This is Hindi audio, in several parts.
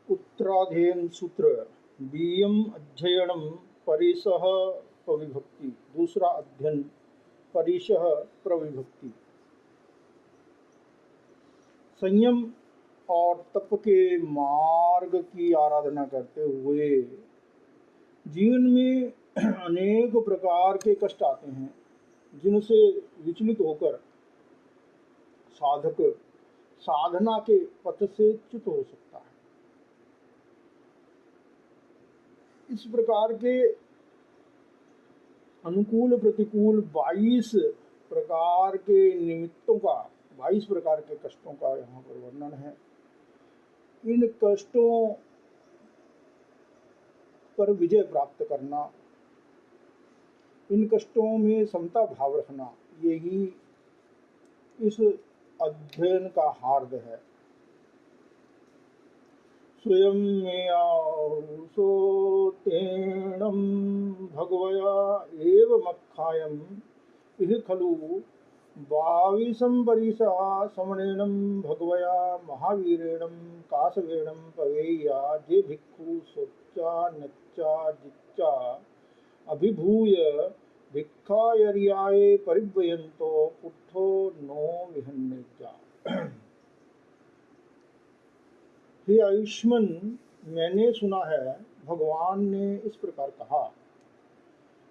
उत्तराधीन सूत्र बीयम अध्ययनम परिसह प्रविभक्ति। दूसरा अध्ययन परिसह प्रविभक्ति। संयम और तप के मार्ग की आराधना करते हुए जीवन में अनेक प्रकार के कष्ट आते हैं, जिनसे विचलित होकर साधक साधना के पथ से च्युत हो सकता है। इस प्रकार के अनुकूल प्रतिकूल 22 प्रकार के निमित्तों का, 22 प्रकार के कष्टों का यहाँ पर वर्णन है। इन कष्टों पर विजय प्राप्त करना, इन कष्टों में समता भाव रखना, यही इस अध्ययन का हार्द है। स्वयं में आहुसो तेणं भगवया एव मक्खायं इह खलु 22 परिसा समणेनं भगवया महावीरेणं कासवेणं पवेय्या जे भिक्खु सोच्चा नच्चा जिच्चा अभिभूय भिक्खायर्याये परिव्ययन्तो पुट्ठो नो विहन्नेजा। हे आयुष्मान, मैंने सुना है भगवान ने इस प्रकार कहा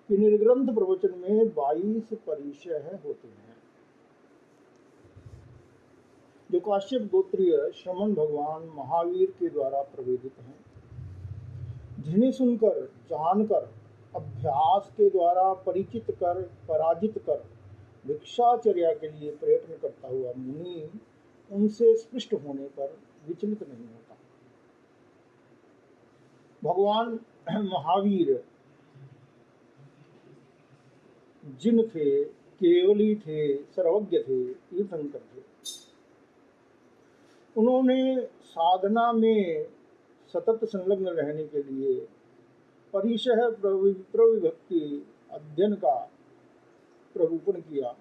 कि निर्ग्रंथ प्रवचन में 22 परिचय होते हैं, जो काश्यप गोत्रीय श्रमण भगवान महावीर के द्वारा प्रवेदित हैं, जिन्हें सुनकर जानकर अभ्यास के द्वारा परिचित कर पराजित कर भिक्षाचर्या के लिए प्रयत्न करता हुआ मुनि उनसे स्पृष्ट होने पर विचलित नहीं होता। भगवान महावीर जिन थे, केवली थे, सर्वज्ञ थे, तीर्थंकर थे। उन्होंने साधना में सतत संलग्न रहने के लिए परिसह प्रविभक्ति अध्ययन का प्ररूपण किया।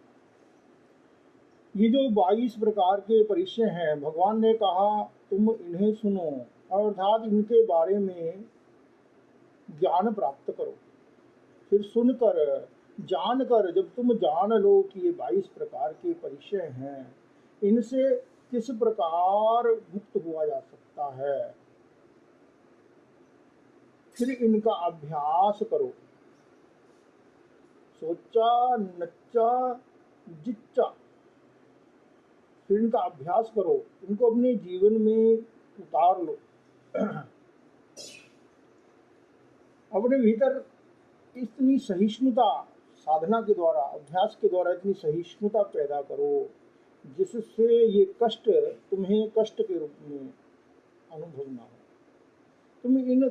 ये जो 22 प्रकार के परिचय हैं, भगवान ने कहा तुम इन्हें सुनो, अर्थात इनके बारे में ज्ञान प्राप्त करो। फिर सुनकर जानकर जब तुम जान लो कि ये 22 प्रकार के परिचय हैं, इनसे किस प्रकार मुक्त हुआ जा सकता है, फिर इनका अभ्यास करो। सोचा नच्चा जिच्चा, फिर इनका अभ्यास करो, इनको अपने जीवन में उतार लो। अपने भीतर इतनी सहिष्णुता, साधना के द्वारा, अभ्यास के द्वारा इतनी सहिष्णुता पैदा करो जिससे ये कष्ट तुम्हें कष्ट के रूप में अनुभव ना हो। तुम इन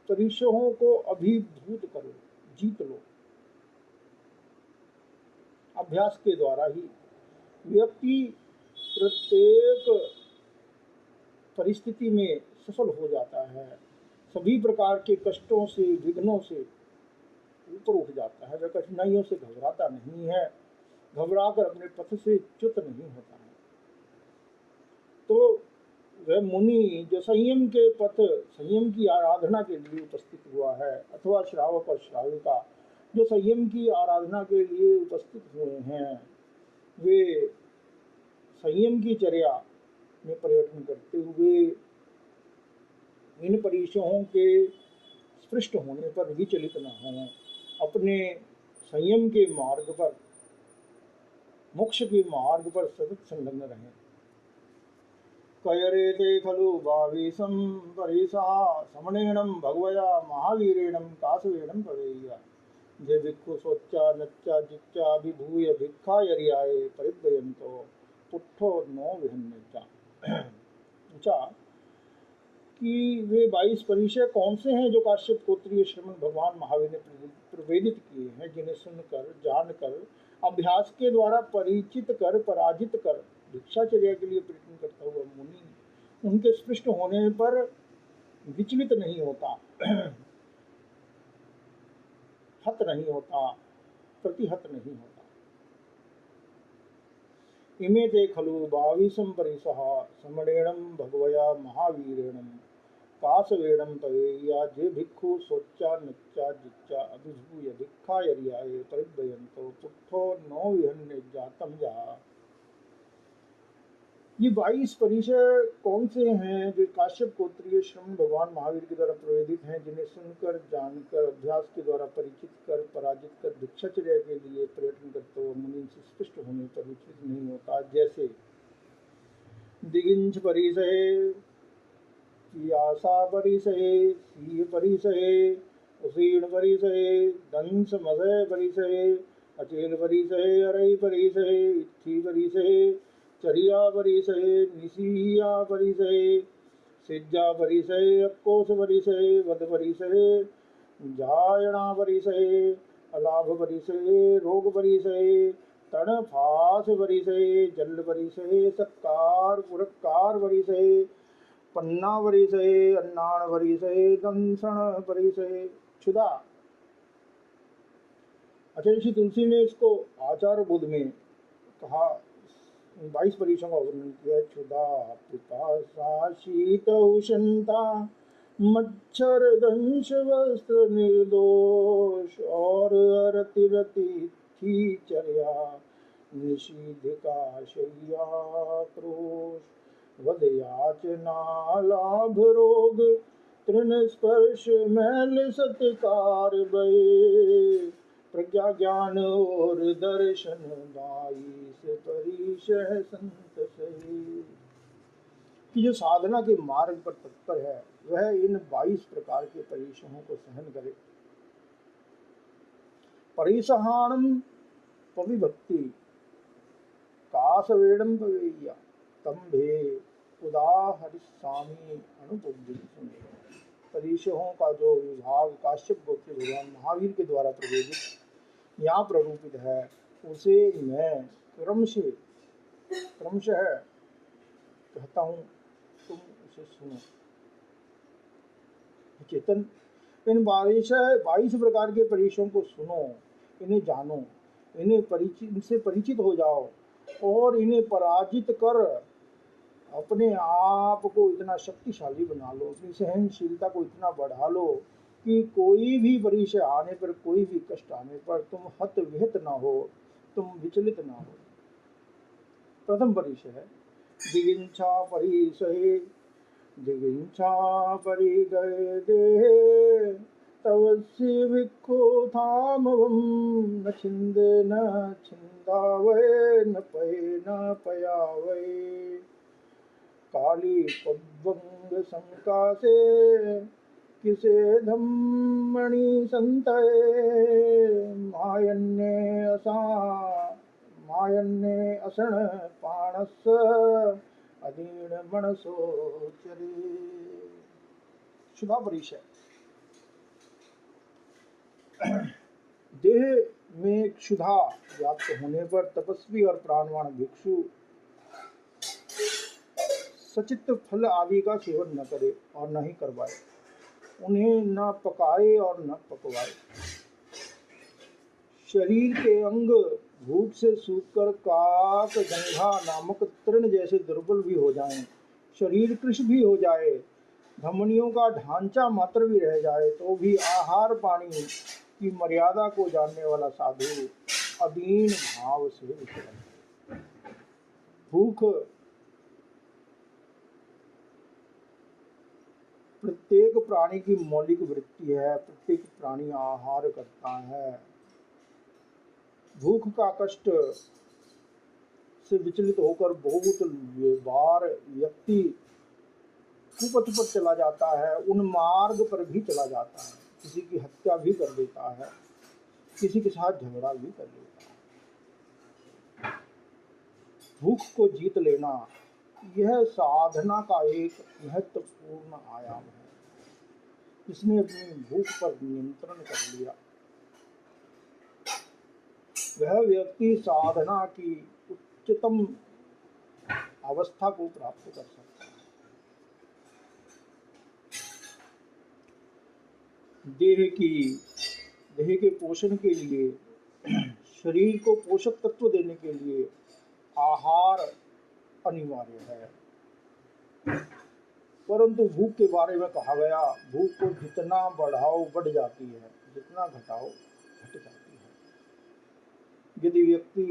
परिचयों को अभिभूत करो, जीत लो। अभ्यास के द्वारा ही व्यक्ति प्रत्येक परिस्थिति में सफल हो जाता है, सभी प्रकार के कष्टों से, विघ्नों से ऊपर उठ जाता है। वह कठिनाइयों से घबराता नहीं है, घबराकर अपने पथ से च्युत नहीं होता है। तो वह मुनि जो संयम के पथ, संयम की आराधना के लिए उपस्थित हुआ है, अथवा श्रावक और श्राविका जो संयम की आराधना के लिए उपस्थित हुए हैं, वे संयम की चर्या में पर्यटन करते हुए इन परिचयों के स्पृष्ट होने पर विचलित न हों, अपने संयम के मार्ग पर, मोक्ष के मार्ग पर सतत संलग्न रहें। कयरे ते खलु 22 परिसा समणेनं भगवया महावीरेणं कासवेणं पवेय्या जे भिक्खु सोच्चा नच्चा जिच्चा विभूय भिक्खायर्याये परिव्ययन्तो पुट्ठो नो विहन्नेचा। अच्छा, कि वे 22 परिचय कौन से हैं जो काश्यप गोत्रीय श्रमण भगवान महावीर ने प्रवेदित किए हैं, जिन्हें सुनकर जानकर अभ्यास के द्वारा परिचित कर पराजित कर भिक्षाचर्या के लिए प्रयत्न करता हुआ मुनि उनके स्पृष्ट होने पर विचलित नहीं होता, हत नहीं होता, प्रतिहत नहीं होता। इमे ते खलु 22 परिसः समणेनं भगवया महावीरेणं कासवेणं तवेया जे भिक्षु सोच्चा नच्चा जिच्चा अभिभूय भिक्षायर्याये परिद्वयन्तो पुट्ठो नो विहन्ने जातम जा। ये 22 परिचय कौन से हैं जो काश्यप गोत्रीय श्रमण भगवान महावीर के द्वारा प्रवेदित हैं, जिन्हें सुनकर जानकर अभ्यास के द्वारा परिचित कर पराजित कर भिक्षाचर्य के लिए पर्यटन करते हुए मुनि से स्पष्ट होने पर उचित नहीं होता। जैसे दिगिंच परिचय, आशा परिचय, सिंह परिचय, उसीर्ण परिचय, दंश मसय परिचय, अचेल परिचय, अरई परिचय, इत्थी परिचय, चरिया परिचय, निशिया परिचय, सिज्जा परिचय, अक्कोश परिचय, वध परिचय, जायणा परिचय, अलाभ परिचय, रोग परिचय, तण फास परिचय, जल परिचय, सत्कार पुरस्कार परिचय, पन्ना परिचय, अन्नाण परिचय, दंसण परिचय, क्षुधा। अच्छा, ऋषि तुलसी ने इसको आचार बोध में कहा 22 परिचयों का वर्णन किया। क्षुधा, पिपासा, शीत उष्णता, मच्छर दंश, वस्त्र निर्दोष और अरति रति थी चर्या, निषिधिका शय्या क्रोश, वध याचना लाभ रोग, तृण स्पर्श मैल सत्कार भय, प्रज्ञा ज्ञान और दर्शन 22 परिचय संत सही। कि जो साधना के मार्ग पर तत्पर है वह इन 22 प्रकार के परिचयों को सहन करे। परिसहाणम पविभक्ति, कासवेणम पवेया, तंभे उदाहरिस्वामी अनुपब्धि। परिचयों का जो विभाग काश्यप गोत्र भगवान महावीर के द्वारा प्रवेदित यहाँ प्ररूपित है, उसे मैं क्रमशः कहता हूँ, तुम उसे सुनो। चेतन, इन 22 प्रकार के परिचयों को सुनो, इन्हें जानो, इनसे परिचित हो जाओ और इन्हें पराजित कर अपने आप को इतना शक्तिशाली बना लो, अपनी सहनशीलता को इतना बढ़ा लो कि कोई भी परिचय आने पर, कोई भी कष्ट आने पर तुम हत विहत ना हो, तुम विचलित ना हो। प्रथम परिचय है दिगिंछा परिचय। दिगिंछा परिगय देहे, तवस्य भिक्षु थामवम, न छिंदे न छिंदावै, न पये न पयावै। काली पद्वंग संकासे, किसे धम्मणि संतये, मायन्ने असण पाणस, अधीन मनसो चरे। शुभा परिचय। देह में क्षुधा व्याप्त होने पर तपस्वी और प्राणवान भिक्षु सचित फल आदि का सेवन न करे और न ही करवाए, उन्हें न पकाए और न पकवाए। शरीर के अंग भूख से सूखकर काक गंगा नामक तृण जैसे दुर्बल भी हो जाएं, शरीर कृश भी हो जाए, धमनियों का ढांचा मात्र भी रह जाए, तो भी आहार पानी की मर्यादा को जानने वाला साधु अधीन भाव से विचरण। भूख प्रत्येक प्राणी की मौलिक वृत्ति है, प्रत्येक प्राणी आहार करता है। भूख का कष्ट से विचलित होकर बहुत बार व्यक्ति कुपथ पर चला जाता है, उन मार्ग पर भी चला जाता है, किसी की हत्या भी कर देता है, किसी के साथ झगड़ा भी कर देता है। भूख को जीत लेना यह साधना का एक महत्वपूर्ण आयाम है। जिसने अपनी भूख पर नियंत्रण कर लिया वह व्यक्ति साधना की उच्चतम अवस्था को प्राप्त कर सकता है। देह के पोषण के लिए, शरीर को पोषक तत्व देने के लिए आहार अनिवार्य है। परंतु भूख के बारे में कहा गया, भूख को जितना बढ़ाओ बढ़ जाती है, जितना घटाओ घट जाती है। यदि व्यक्ति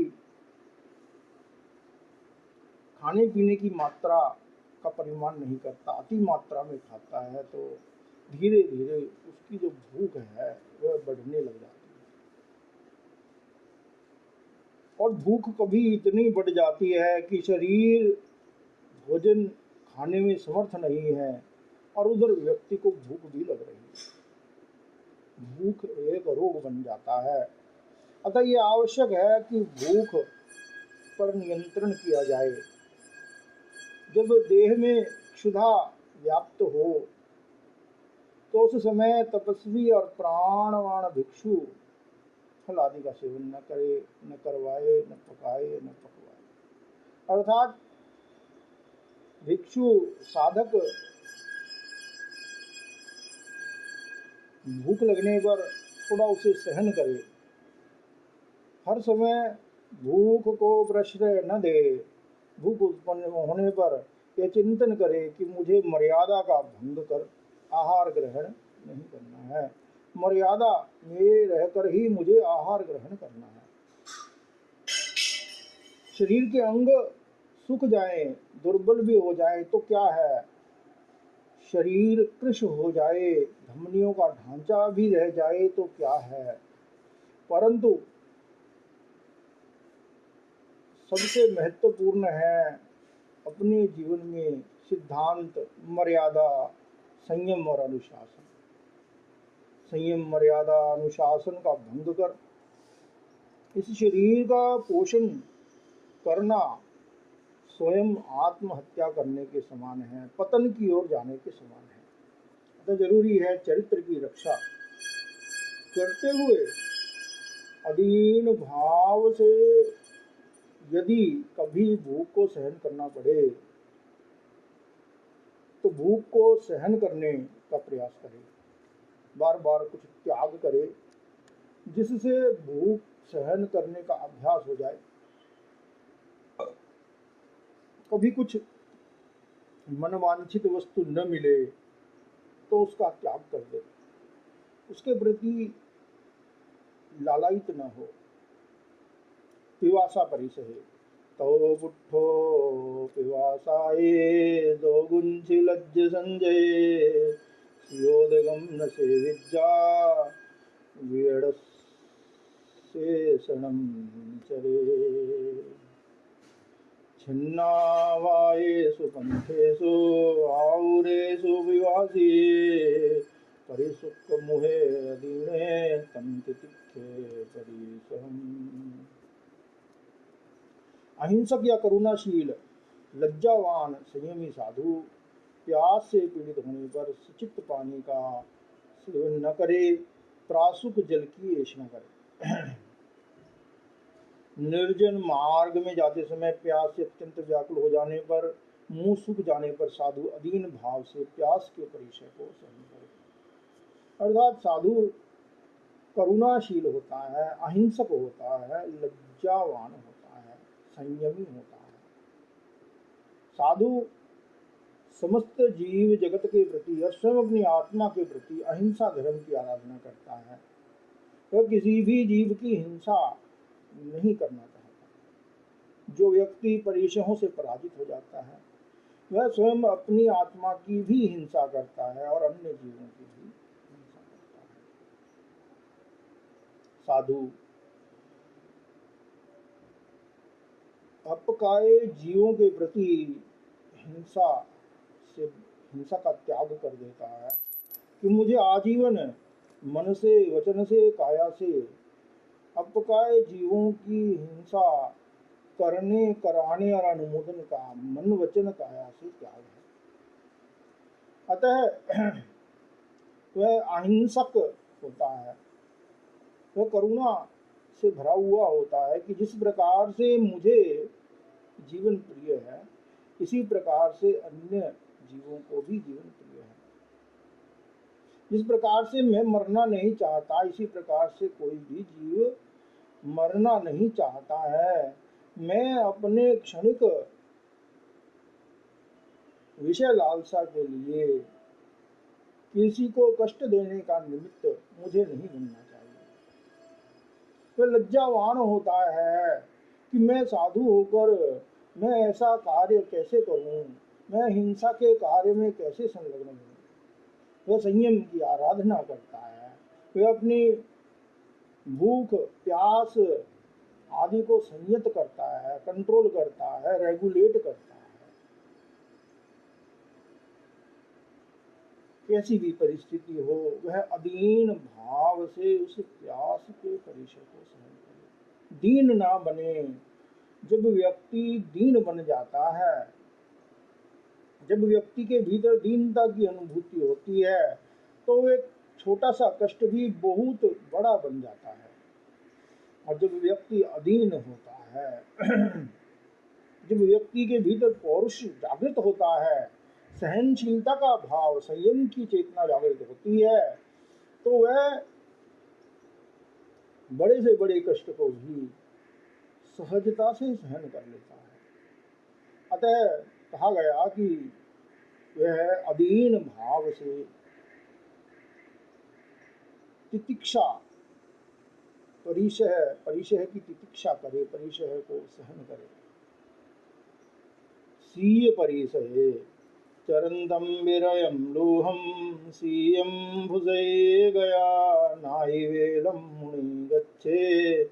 खाने पीने की मात्रा का परिमाण नहीं करता, अति मात्रा में खाता है, तो धीरे धीरे उसकी जो भूख है वह बढ़ने लग जाती है। और भूख कभी इतनी बढ़ जाती है कि शरीर भोजन खाने में समर्थ नहीं है और उधर व्यक्ति को भूख भी लग रही है। भूख एक रोग बन जाता है। अतः ये आवश्यक है कि भूख पर नियंत्रण किया जाए। जब देह में क्षुधा व्याप्त हो तो उस समय तपस्वी और प्राणवान भिक्षु फल आदि का सेवन न करे, न करवाए, न पकाए, न पकवाए। अर्थात भिक्षु साधक भूख लगने पर थोड़ा उसे सहन करे, हर समय भूख को प्रश्रय न दे। भूख उत्पन्न होने पर यह चिंतन करे कि मुझे मर्यादा का भंग कर आहार ग्रहण नहीं करना है, मर्यादा में रहकर ही मुझे आहार ग्रहण करना है। शरीर के अंग सूख जाए, दुर्बल भी हो जाए तो क्या है, शरीर कृश हो जाए, धमनियों का ढांचा भी रह जाए तो क्या है, परंतु सबसे महत्वपूर्ण है अपने जीवन में सिद्धांत, मर्यादा, संयम और अनुशासन। संयम, मर्यादा, अनुशासन का भंग कर इस शरीर का पोषण करना स्वयं आत्महत्या करने के समान है, पतन की ओर जाने के समान है। अतः जरूरी है चरित्र की रक्षा करते हुए अधीन भाव से यदि कभी भूख को सहन करना पड़े तो भूख को सहन करने का प्रयास करे, बार बार कुछ त्याग करे जिससे भूख सहन करने का अभ्यास हो जाए। कभी कुछ मनवांछित वस्तु न मिले तो उसका त्याग कर दे, उसके प्रति लालायित न हो। पिवासा परिसहे तो पुट्ठो पिवासाये दो गुंछि लज्ज संजय सियोदगम न से विद्या वेड़ से सणम चरे छिन्नावायेषु पंथेषु आउरेषु विवासी परिसुख मुहे अधीने तम तितिक्षे परिसहम। अहिंसक या करुणाशील, लज्जावान, संयमी साधु प्यास से पीड़ित होने पर सचित पानी का सेवन न करे, प्रासुक जल की ऐश न करे। निर्जन मार्ग में जाते समय प्यास से अत्यंत व्याकुल हो जाने पर, मुंह सूख जाने पर साधु अधीन भाव से प्यास के परिचय को सहन करे। अर्थात साधु करुणाशील होता है, अहिंसक होता है, लज्जावान होता है, संयमी होता है। साधु समस्त जीव जगत के प्रति और स्वयं अपनी आत्मा के प्रति अहिंसा धर्म की आराधना करता है। वह किसी भी जीव की हिंसा नहीं करना चाहता। जो व्यक्ति परिशहों से पराजित हो जाता है वह स्वयं अपनी आत्मा की भी हिंसा करता है और अन्य जीवों की भी हिंसा करता है। साधु अपकाए जीवों के प्रति हिंसा का त्याग कर देता है कि मुझे आजीवन मन से, वचन से, काया से अपकाए जीवों की हिंसा करने, कराने और अनुमोदन का मन, वचन, काया से त्याग है। अतः वह अहिंसक होता है, वह करुणा से भरा हुआ होता है कि जिस प्रकार से मुझे जीवन प्रिय है इसी प्रकार से अन्य जीवों को भी जीवन प्रिय है। जिस प्रकार से मैं मरना नहीं चाहता इसी प्रकार से कोई भी जीव मरना नहीं चाहता है। मैं अपने क्षणिक विषय लालसा के लिए किसी को कष्ट देने का निमित्त मुझे नहीं बनना चाहिए। वह लज्जावान होता है कि मैं साधु होकर मैं ऐसा कार्य कैसे करूं, मैं हिंसा के कार्य में कैसे संलग्न हूं। वह संयम की आराधना करता है, वह अपनी भूख प्यास आदि को संयत करता है, कंट्रोल करता है, रेगुलेट करता है। कैसी भी परिस्थिति हो वह अधीन भाव से उस प्यास के परिसर को सहन करे, दीन ना बने। जब व्यक्ति दीन बन जाता है, जब व्यक्ति के भीतर दीनता की अनुभूति होती है, तो एक छोटा सा कष्ट भी बहुत बड़ा बन जाता है। और जब व्यक्ति अधीन होता है, जब व्यक्ति के भीतर पौरुष जागृत होता है, सहनशीलता का भाव, संयम की चेतना जागृत होती है, तो वह बड़े से बड़े कष्ट को भी सहजता से सहन कर लेता है। अतः कहा गया कि वह अधीन भाव से तितिक्षा, परिशह की तितिक्षा करे, परिशह को सहन करे। सीय परिसहे चरंदम विरयम लोहम सीयम भुजये गया नाहि वेलम मुनि गच्छे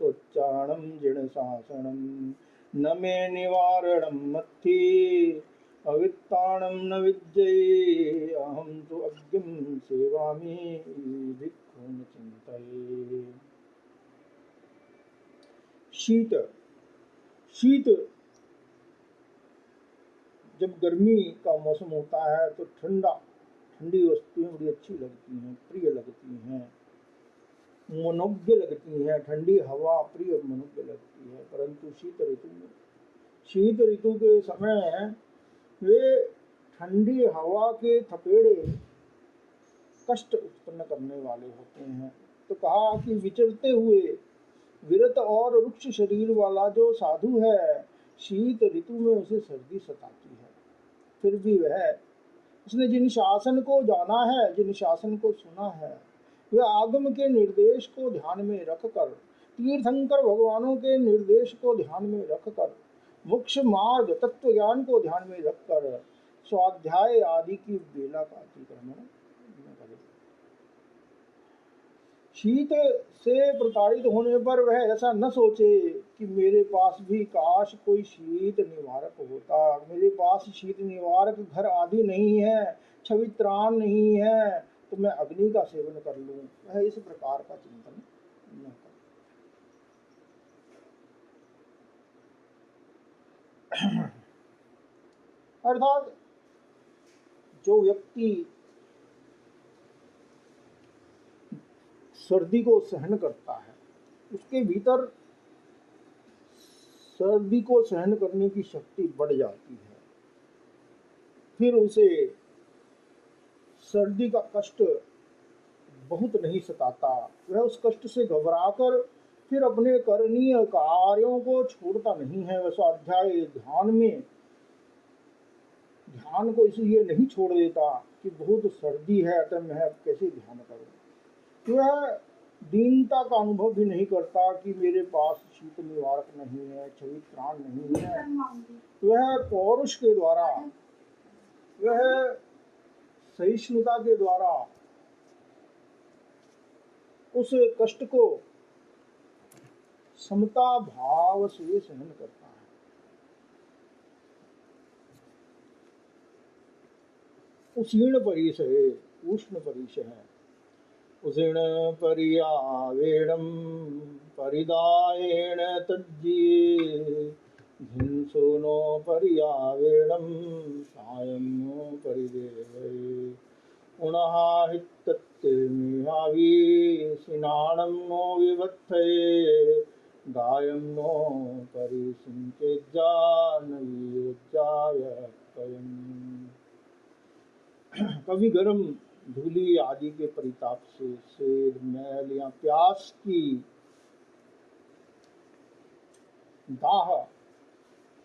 सोच्चाणम जिण शासनम न मे निवारणम मत्थि अवित्ताणम न विद्ये अहम तो अज्ञम सेवामि भिक्खुन चिंतये। शीत, शीत जब गर्मी का मौसम होता है तो ठंडी वस्तुएं बड़ी अच्छी लगती हैं, प्रिय लगती हैं, मनोज्ञ लगती हैं। ठंडी हवा प्रिय मनोज्ञ लगती है। परंतु शीत ऋतु के समय वे ठंडी हवा के थपेड़े कष्ट उत्पन्न करने वाले होते हैं। तो कहा कि विचरते हुए विरत और रुक्ष शरीर वाला जो साधु है, शीत ऋतु में उसे सर्दी सताती है, फिर भी वह, उसने जिन शासन को जाना है, जिन शासन को सुना है, वह आगम के निर्देश को ध्यान में रखकर, तीर्थंकर भगवानों के निर्देश को ध्यान में रखकर, मोक्ष मार्ग तत्व ज्ञान को ध्यान में रखकर स्वाध्याय आदि की बेला का अतिक्रमण न करे। शीत से प्रताड़ित होने पर वह ऐसा न सोचे कि मेरे पास भी काश कोई शीत निवारक होता, मेरे पास शीत निवारक घर आदि नहीं है, छवित्राण नहीं है, तो मैं अग्नि का सेवन कर लूं। वह इस प्रकार का चिंतन न करे। अर्थात जो व्यक्ति सर्दी को सहन करता है, उसके भीतर सर्दी को सहन करने की शक्ति बढ़ जाती है। फिर उसे सर्दी का कष्ट बहुत नहीं सताता। वह उस कष्ट से घबराकर फिर अपने करणीय कार्यों को छोड़ता नहीं है। वह स्वाध्याय ध्यान को इसलिए नहीं छोड़ देता कि बहुत सर्दी है, अतः मैं अब कैसे ध्यान करूं। वह दीनता का अनुभव भी नहीं करता कि मेरे पास शीत निवारक नहीं है, छवित्राण नहीं है। वह पौरुष के द्वारा, वह सहिष्णुता के द्वारा उस कष्ट को समता भाव से सहन करता है। उष्ण परिसहे, उष्ण परिसह, उष्ण पर्यावेणं परिदायेण तज्जिये धिंसुनो पर्यावेणं सायं परिदेवये उणहाहितत्तेमिहावी सिनानं नो विवत्थये गायं नो परिसिंचेज्जा नवीज्जाय त्वयम्। कभी गर्म धूली आदि के परिताप से सेद, मैल या प्यास की दाह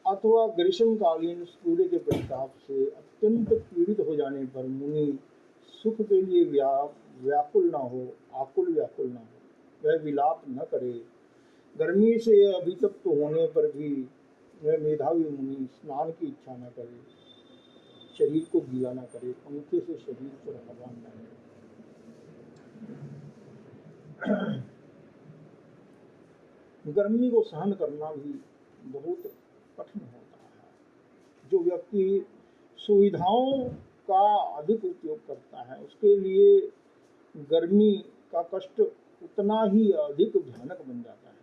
अथवा ग्रीष्मकालीन सूर्य के प्रताप से अत्यंत पीड़ित हो जाने पर मुनि सुख के लिए व्याकुल न हो, आकुल व्याकुल न हो, वह विलाप न करे। गर्मी से अभितप्त होने पर भी वह मेधावी मुनि स्नान की इच्छा न करे, शरीर को गीला न करे, पंखे से शरीर पर हवा न ले। गर्मी को सहन करना भी बहुत कठिन होता है। जो व्यक्ति सुविधाओं का अधिक उपयोग करता है उसके लिए गर्मी का कष्ट उतना ही अधिक भयानक बन जाता है।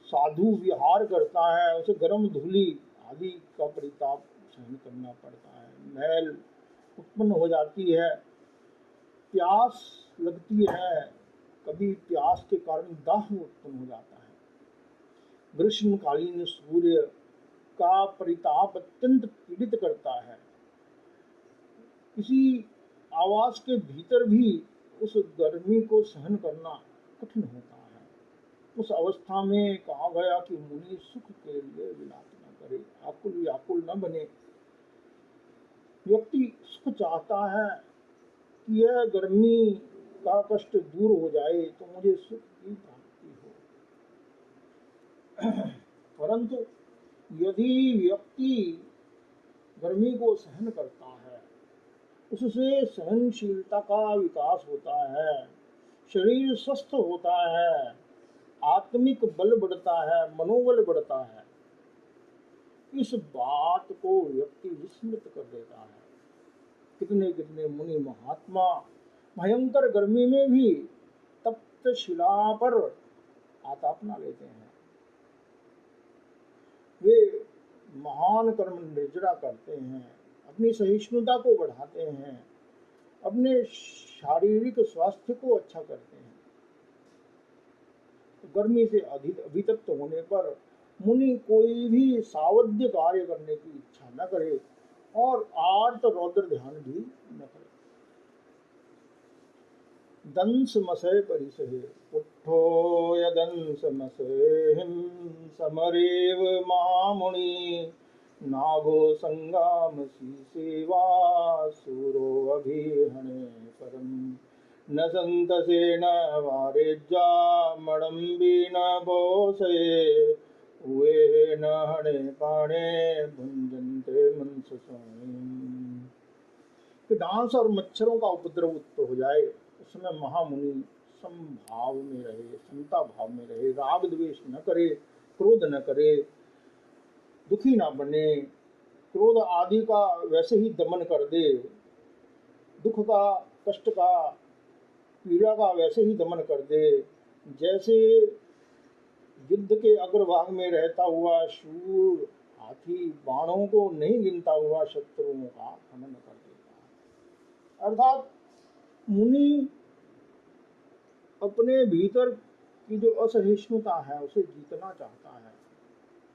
साधु विहार करता है उसे गर्म धूली आदि का परिताप सहन करना पड़ता है। मैल उत्पन्न हो जाती है, प्यास लगती है, कभी प्यास के कारण दाह उत्पन्न हो जाता है। ग्रीष्मकालीन सूर्य का परिताप अत्यंत पीड़ित करता है। किसी आवास के भीतर भी उस गर्मी को सहन करना कठिन होता है। उस अवस्था में कहा गया कि मुनि सुख के लिए विलाप न करे, आकुल व्याकुल न बने। व्यक्ति सुख चाहता है कि यह गर्मी का कष्ट दूर हो जाए तो मुझे सुख की प्राप्ति हो। परंतु यदि व्यक्ति गर्मी को सहन करता है, उससे सहनशीलता का विकास होता है, शरीर स्वस्थ होता है, आत्मिक बल बढ़ता है, मनोबल बढ़ता है। इस बात को व्यक्ति विस्मृत कर देता है। कितने कितने मुनि महात्मा भयंकर गर्मी में भी तप्त शिला पर आतापना लेते हैं। वे महान कर्म निर्जरा करते हैं, अपनी सहिष्णुता को बढ़ाते हैं, अपने शारीरिक स्वास्थ्य को अच्छा करते हैं। तो गर्मी से अभितप्त होने पर मुनि कोई भी सावध्य कार्य करने की इच्छा न करे और आर्त रौद्र ध्यान भी न करे। दंस मसय परिसहे उठो यदंस मसेहिं समरेव महामुनि नागो संगामसी सेवा सूरो अभिहणे परम न संतसे न वारेज्जा मडम्बी न बोसये उए न हणे पाणे भुंजन्ते मनस स्वामी। कि डांस और मच्छरों का उपद्रव उत्पन्न हो जाए उसमें महामुनि समभाव में रहे, समता भाव में रहे, राग द्वेष न करे, क्रोध न करे, दुखी न बने, क्रोध आदि का वैसे ही दमन कर दे, दुख का, कष्ट का, पीड़ा का वैसे ही दमन कर दे। जैसे युद्ध के अग्रभाग में रहता हुआ शूर हाथी बाणों को नहीं गिनता हुआ शत्रुओं का हनन कर देता है। अर्थात मुनि अपने भीतर की जो असहिष्णुता है उसे जीतना चाहता है।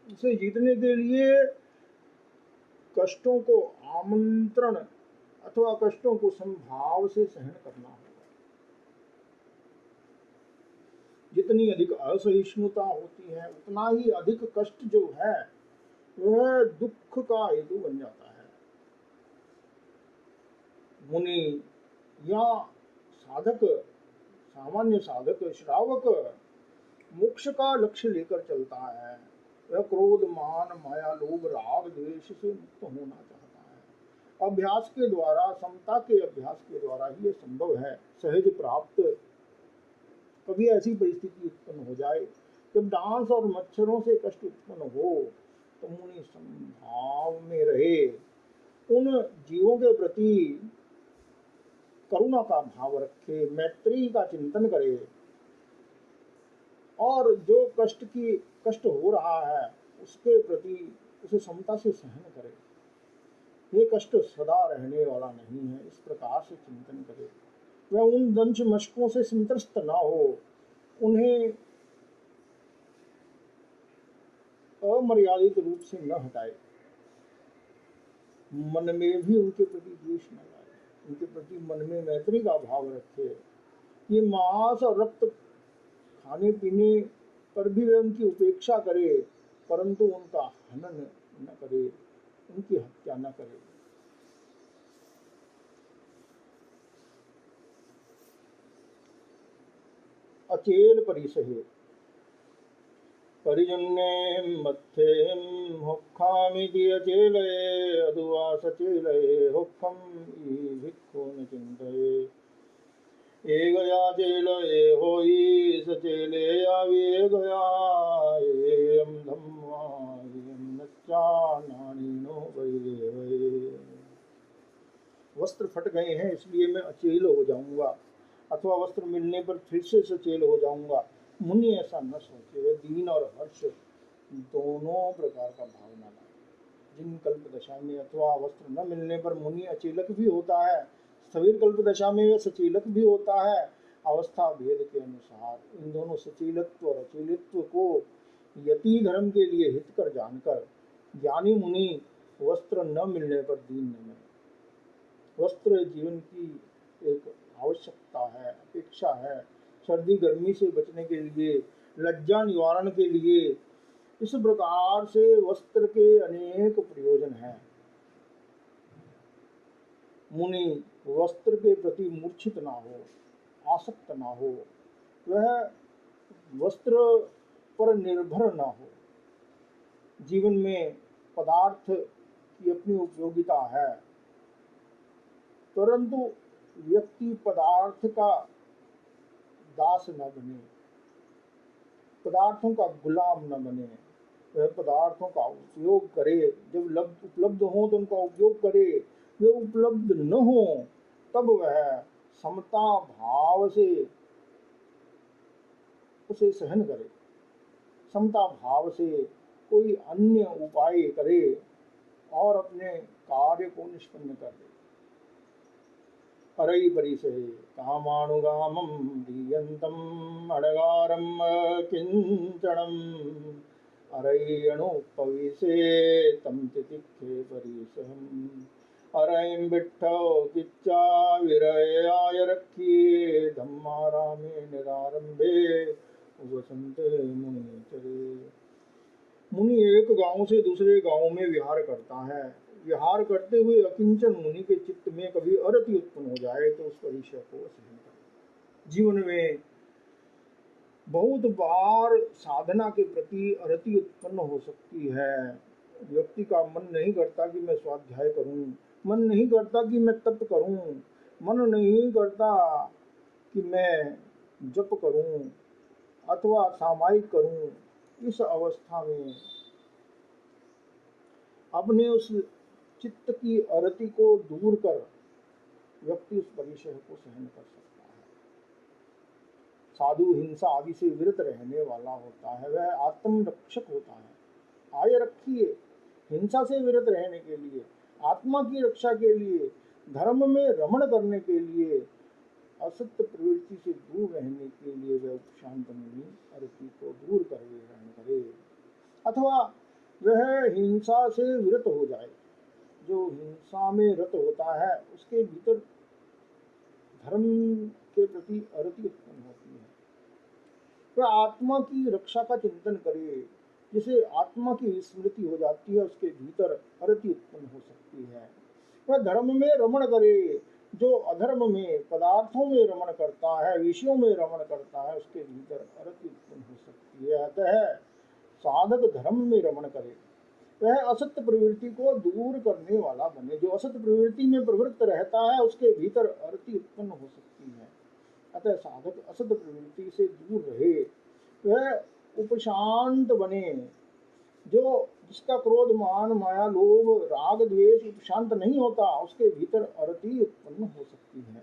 उसे जीतने के लिए कष्टों को आमंत्रण अथवा कष्टों को संभाव से सहन करना होगा। जितनी अधिक असहिष्णुता होती है उतना ही अधिक कष्ट जो है वह दुख का हेतु बन जाता है। मुनि या साधक, सामान्य साधक, श्रावक मोक्ष का लक्ष्य लेकर चलता है। वह क्रोध, मान, माया, लोभ, राग, द्वेष से मुक्त होना चाहता है। अभ्यास के द्वारा, समता के अभ्यास के द्वारा ही यह संभव है। सहज प्राप्त कभी ऐसी परिस्थिति उत्पन्न हो जाए जब डांस और मच्छरों से कष्ट उत्पन्न हो तो मुनि संभाव में रहे, उन जीवों के प्रति करुणा का भाव रखे, मैत्री का चिंतन करे और जो कष्ट हो रहा है उसके प्रति उसे समता से सहन करे। ये कष्ट सदा रहने वाला नहीं है, इस प्रकार से चिंतन करे। वह उन दंश मशकों से संत्रस्त ना हो, उन्हें अमर्यादित रूप से न हटाए, मन में भी उनके प्रति द्वेष न लाए, उनके प्रति मन में मैत्री का भाव रखे। ये मांस और रक्त खाने पीने पर भी वह उनकी उपेक्षा करे परंतु उनका हनन न करे, उनकी हत्या न करे। अचेल परिसहे परिजन्ये मत्थेहिं हुक्खामिति अचेलये अधुवा सचेलये हुक्खम ई भिक्खु न चिन्तये। ए गया चेलये होई सचेले आवे गया एयं धम्मा एयं नच्चा नानीनो वै। वस्त्र फट गए हैं इसलिए मैं अचेल हो जाऊंगा, अथवा वस्त्र मिलने पर फिर से सचेल हो जाऊंगा। मुनि ऐसा न सोचे, वे दीन और हर्ष दोनों प्रकार का भाव न लाए। जिन कल्प दशा में अथवा वस्त्र न मिलने पर मुनि अचेलक भी होता है, स्थविर कल्प दशा में वह सचेलक भी होता है। अवस्था भेद के अनुसार इन दोनों सचेलत्व और अचेलित्व को यति धर्म के लिए हितकर जानकर ज्ञानी मुनि वस्त्र न मिलने पर दीन न बने। वस्त्र जीवन की एक आवश्यकता है, अपेक्षा है। सर्दी गर्मी से बचने के लिए, लज्जा निवारण के लिए, इस प्रकार से वस्त्र के अनेक प्रयोजन हैं। मुनि वस्त्र के प्रति मूर्छित ना हो, आसक्त ना हो, वह वस्त्र पर निर्भर ना हो। जीवन में पदार्थ की अपनी उपयोगिता है, परंतु व्यक्ति पदार्थ का दास न बने, पदार्थों का गुलाम न बने। वह पदार्थों का उपयोग करे, जब उपलब्ध हो तो उनका उपयोग करे, वे उपलब्ध न हो तब वह समता भाव से उसे सहन करे, समता भाव से कोई अन्य उपाय करे और अपने कार्य को निष्पन्न कर दे। अरई परिसहे कामानुगामं दीयन्तम् अडगारं किंचनम् अरई अणुपविसे तं तितिक्षे परिसहम् अरईं बिट्ठो किच्चा विरयाय रखिए धम्मारामे निरारंभे वसंते मुनिचरे। मुनि एक गांव से दूसरे गांव में विहार करता है। विहार करते हुए अकिंचन मुनि के चित्त में कभी अरति उत्पन्न हो जाए तो उस परिचय को सहन करे। जीवन में बहुत बार साधना के प्रति अरति उत्पन्न हो सकती है। व्यक्ति का मन नहीं करता कि मैं स्वाध्याय करूं, मन नहीं करता कि मैं तप करूं, मन नहीं करता कि मैं जप करूं अथवा सामायिक करूं। इस अवस्था में अपने उस चित्त की अरति को दूर कर व्यक्ति उस परिचय को सहन कर सकता है। साधु हिंसा आदि से विरत रहने वाला होता है, वह आत्मरक्षक होता है। आय रखिए, हिंसा से विरत रहने के लिए, आत्मा की रक्षा के लिए, धर्म में रमण करने के लिए, असत्य प्रवृत्ति से दूर रहने के लिए वह उपशांत मुनि अरति को दूर कर ग्रहण करे, अथवा वह हिंसा से विरत हो जाए। जो हिंसा में रत होता है उसके भीतर धर्म के प्रति अरति उत्पन्न होती है। वह आत्मा की रक्षा का चिंतन करे। जिसे आत्मा की विस्मृति हो जाती है उसके भीतर अरति उत्पन्न हो सकती है। वह धर्म में रमण करे। जो अधर्म में, पदार्थों में रमण करता है, विषयों में रमण करता है, उसके भीतर अरति उत्पन्न हो सकती है। अतः साधक धर्म में रमण करे, वह असत्य प्रवृत्ति को दूर करने वाला बने। जो असत्य प्रवृत्ति में प्रवृत्त रहता है उसके भीतर अरति उत्पन्न हो सकती है। अतः साधक असत्य प्रवृत्ति से दूर रहे, वह उपशांत बने। जिसका क्रोध, मान, माया, लोभ, राग, द्वेष उपशांत नहीं होता उसके भीतर अरति उत्पन्न हो सकती है।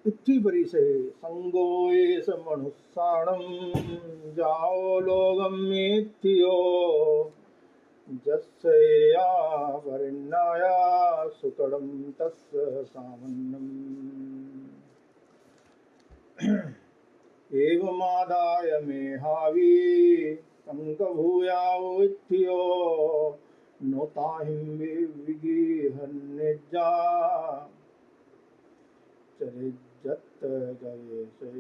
इत्थि परिसहे संगो एष मनुस्साणं जाओ लोगमित्थियो जस्या वरिण्याया सुकड़ं तस्य सामन्नम् एवमादाय मे हावी कंकभूयाओ इत्थियो नोताहिं विगिहन्निज्जा चरिज्जत गए से।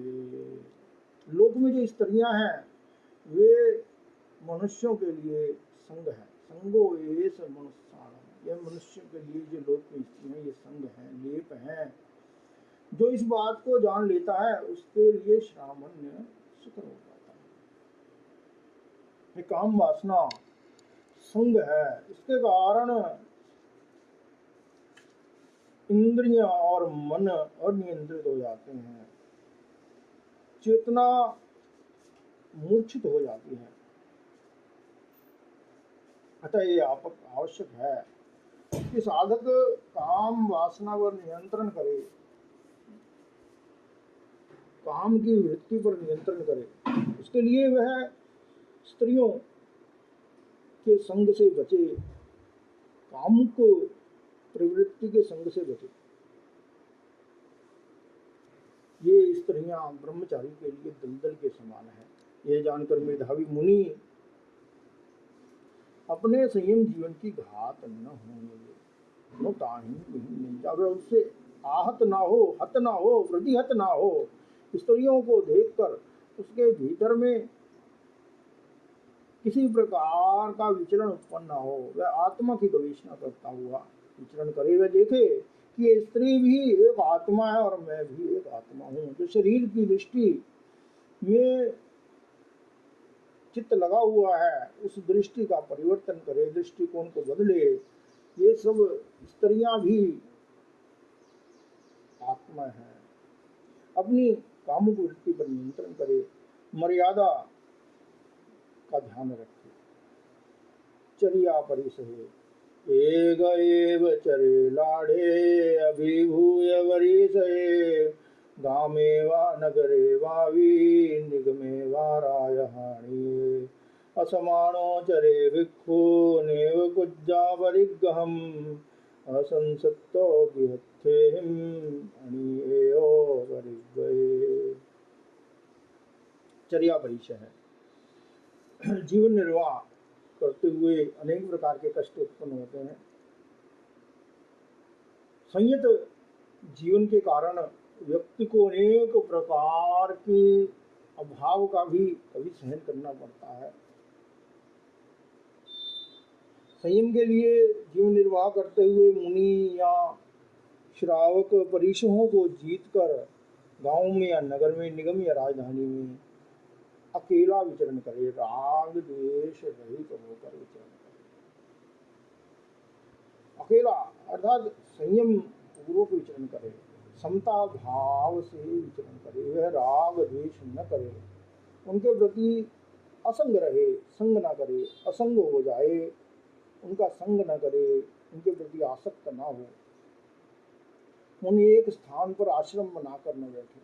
लोक में जो स्त्रियां हैं वे मनुष्यों के लिए संग है। संगो एष मनुष्याणाम, यह मनुष्य के लिए जो लोक में स्त्री है ये संग है, लेप है। जो इस बात को जान लेता है उसके लिए श्रामण्य सुकर हो जाता है। ये काम वासना संग है, इसके कारण इंद्रियां और मन अनियंत्रित हो जाते हैं, चेतना मूर्छित हो जाती है। अतः ये आवश्यक है कि साधक काम वासना पर नियंत्रण करे, काम की वृत्ति पर नियंत्रण करे। इसके लिए वह स्त्रियों के संग से बचे, कामुक प्रवृत्ति के संग से बचे। ये स्त्रियां ब्रह्मचारी के लिए दलदल के समान है। यह जानकर मेधावी मुनि अपने संयम जीवन की घात न होने दे, उससे आहत ना हो, हत ना हो, प्रतिहत ना हो। स्त्रियों को देखकर उसके भीतर में किसी प्रकार का विचरण उत्पन्न न हो। वह आत्मा की गवेषणा करता हुआ विचरण करे, वह देखे कि ये स्त्री भी एक आत्मा है और मैं भी एक आत्मा हूँ। जो शरीर की दृष्टि में चित्त लगा हुआ है उस दृष्टि का परिवर्तन करे, दृष्टिकोण को बदले। ये सब स्त्रियां भी आत्मा है। अपनी कामुक वृत्ति पर नियंत्रण करे, मर्यादा का ध्यान रखे। चर्या परिसहे एक एव चरे लाड़े, अभिभूय वरीसये, गामे वा नगरे वावी, निगमे वा रायहाणी। असमानो चरे भिक्षु नेव कुज्जा परिग्रहम्, असंसत्तो गिहत्येहिं अणिएयो परिग्रहे। चर्या परिचय है। जीवन निर्वाह करते हुए अनेक प्रकार के कष्ट उत्पन्न होते हैं। संयत जीवन के कारण व्यक्ति को अनेक प्रकार के अभाव का भी कभी सहन करना पड़ता है। संयम के लिए जीवन निर्वाह करते हुए मुनि या श्रावक परिशों को जीतकर गांव में या नगर में, निगम या राजधानी में अकेला विचरण करे, राग द्वेष रहित होकर विचरण करे। अकेला अर्थात संयम पूर्वक विचरण करे, समता भाव से विचरण करे, वह राग द्वेष न करे, उनके प्रति असंग रहे, संग न करे, असंग हो जाए, उनका संग न करे, उनके प्रति आसक्त न हो। उन्हें एक स्थान पर आश्रम बनाकर न बैठे,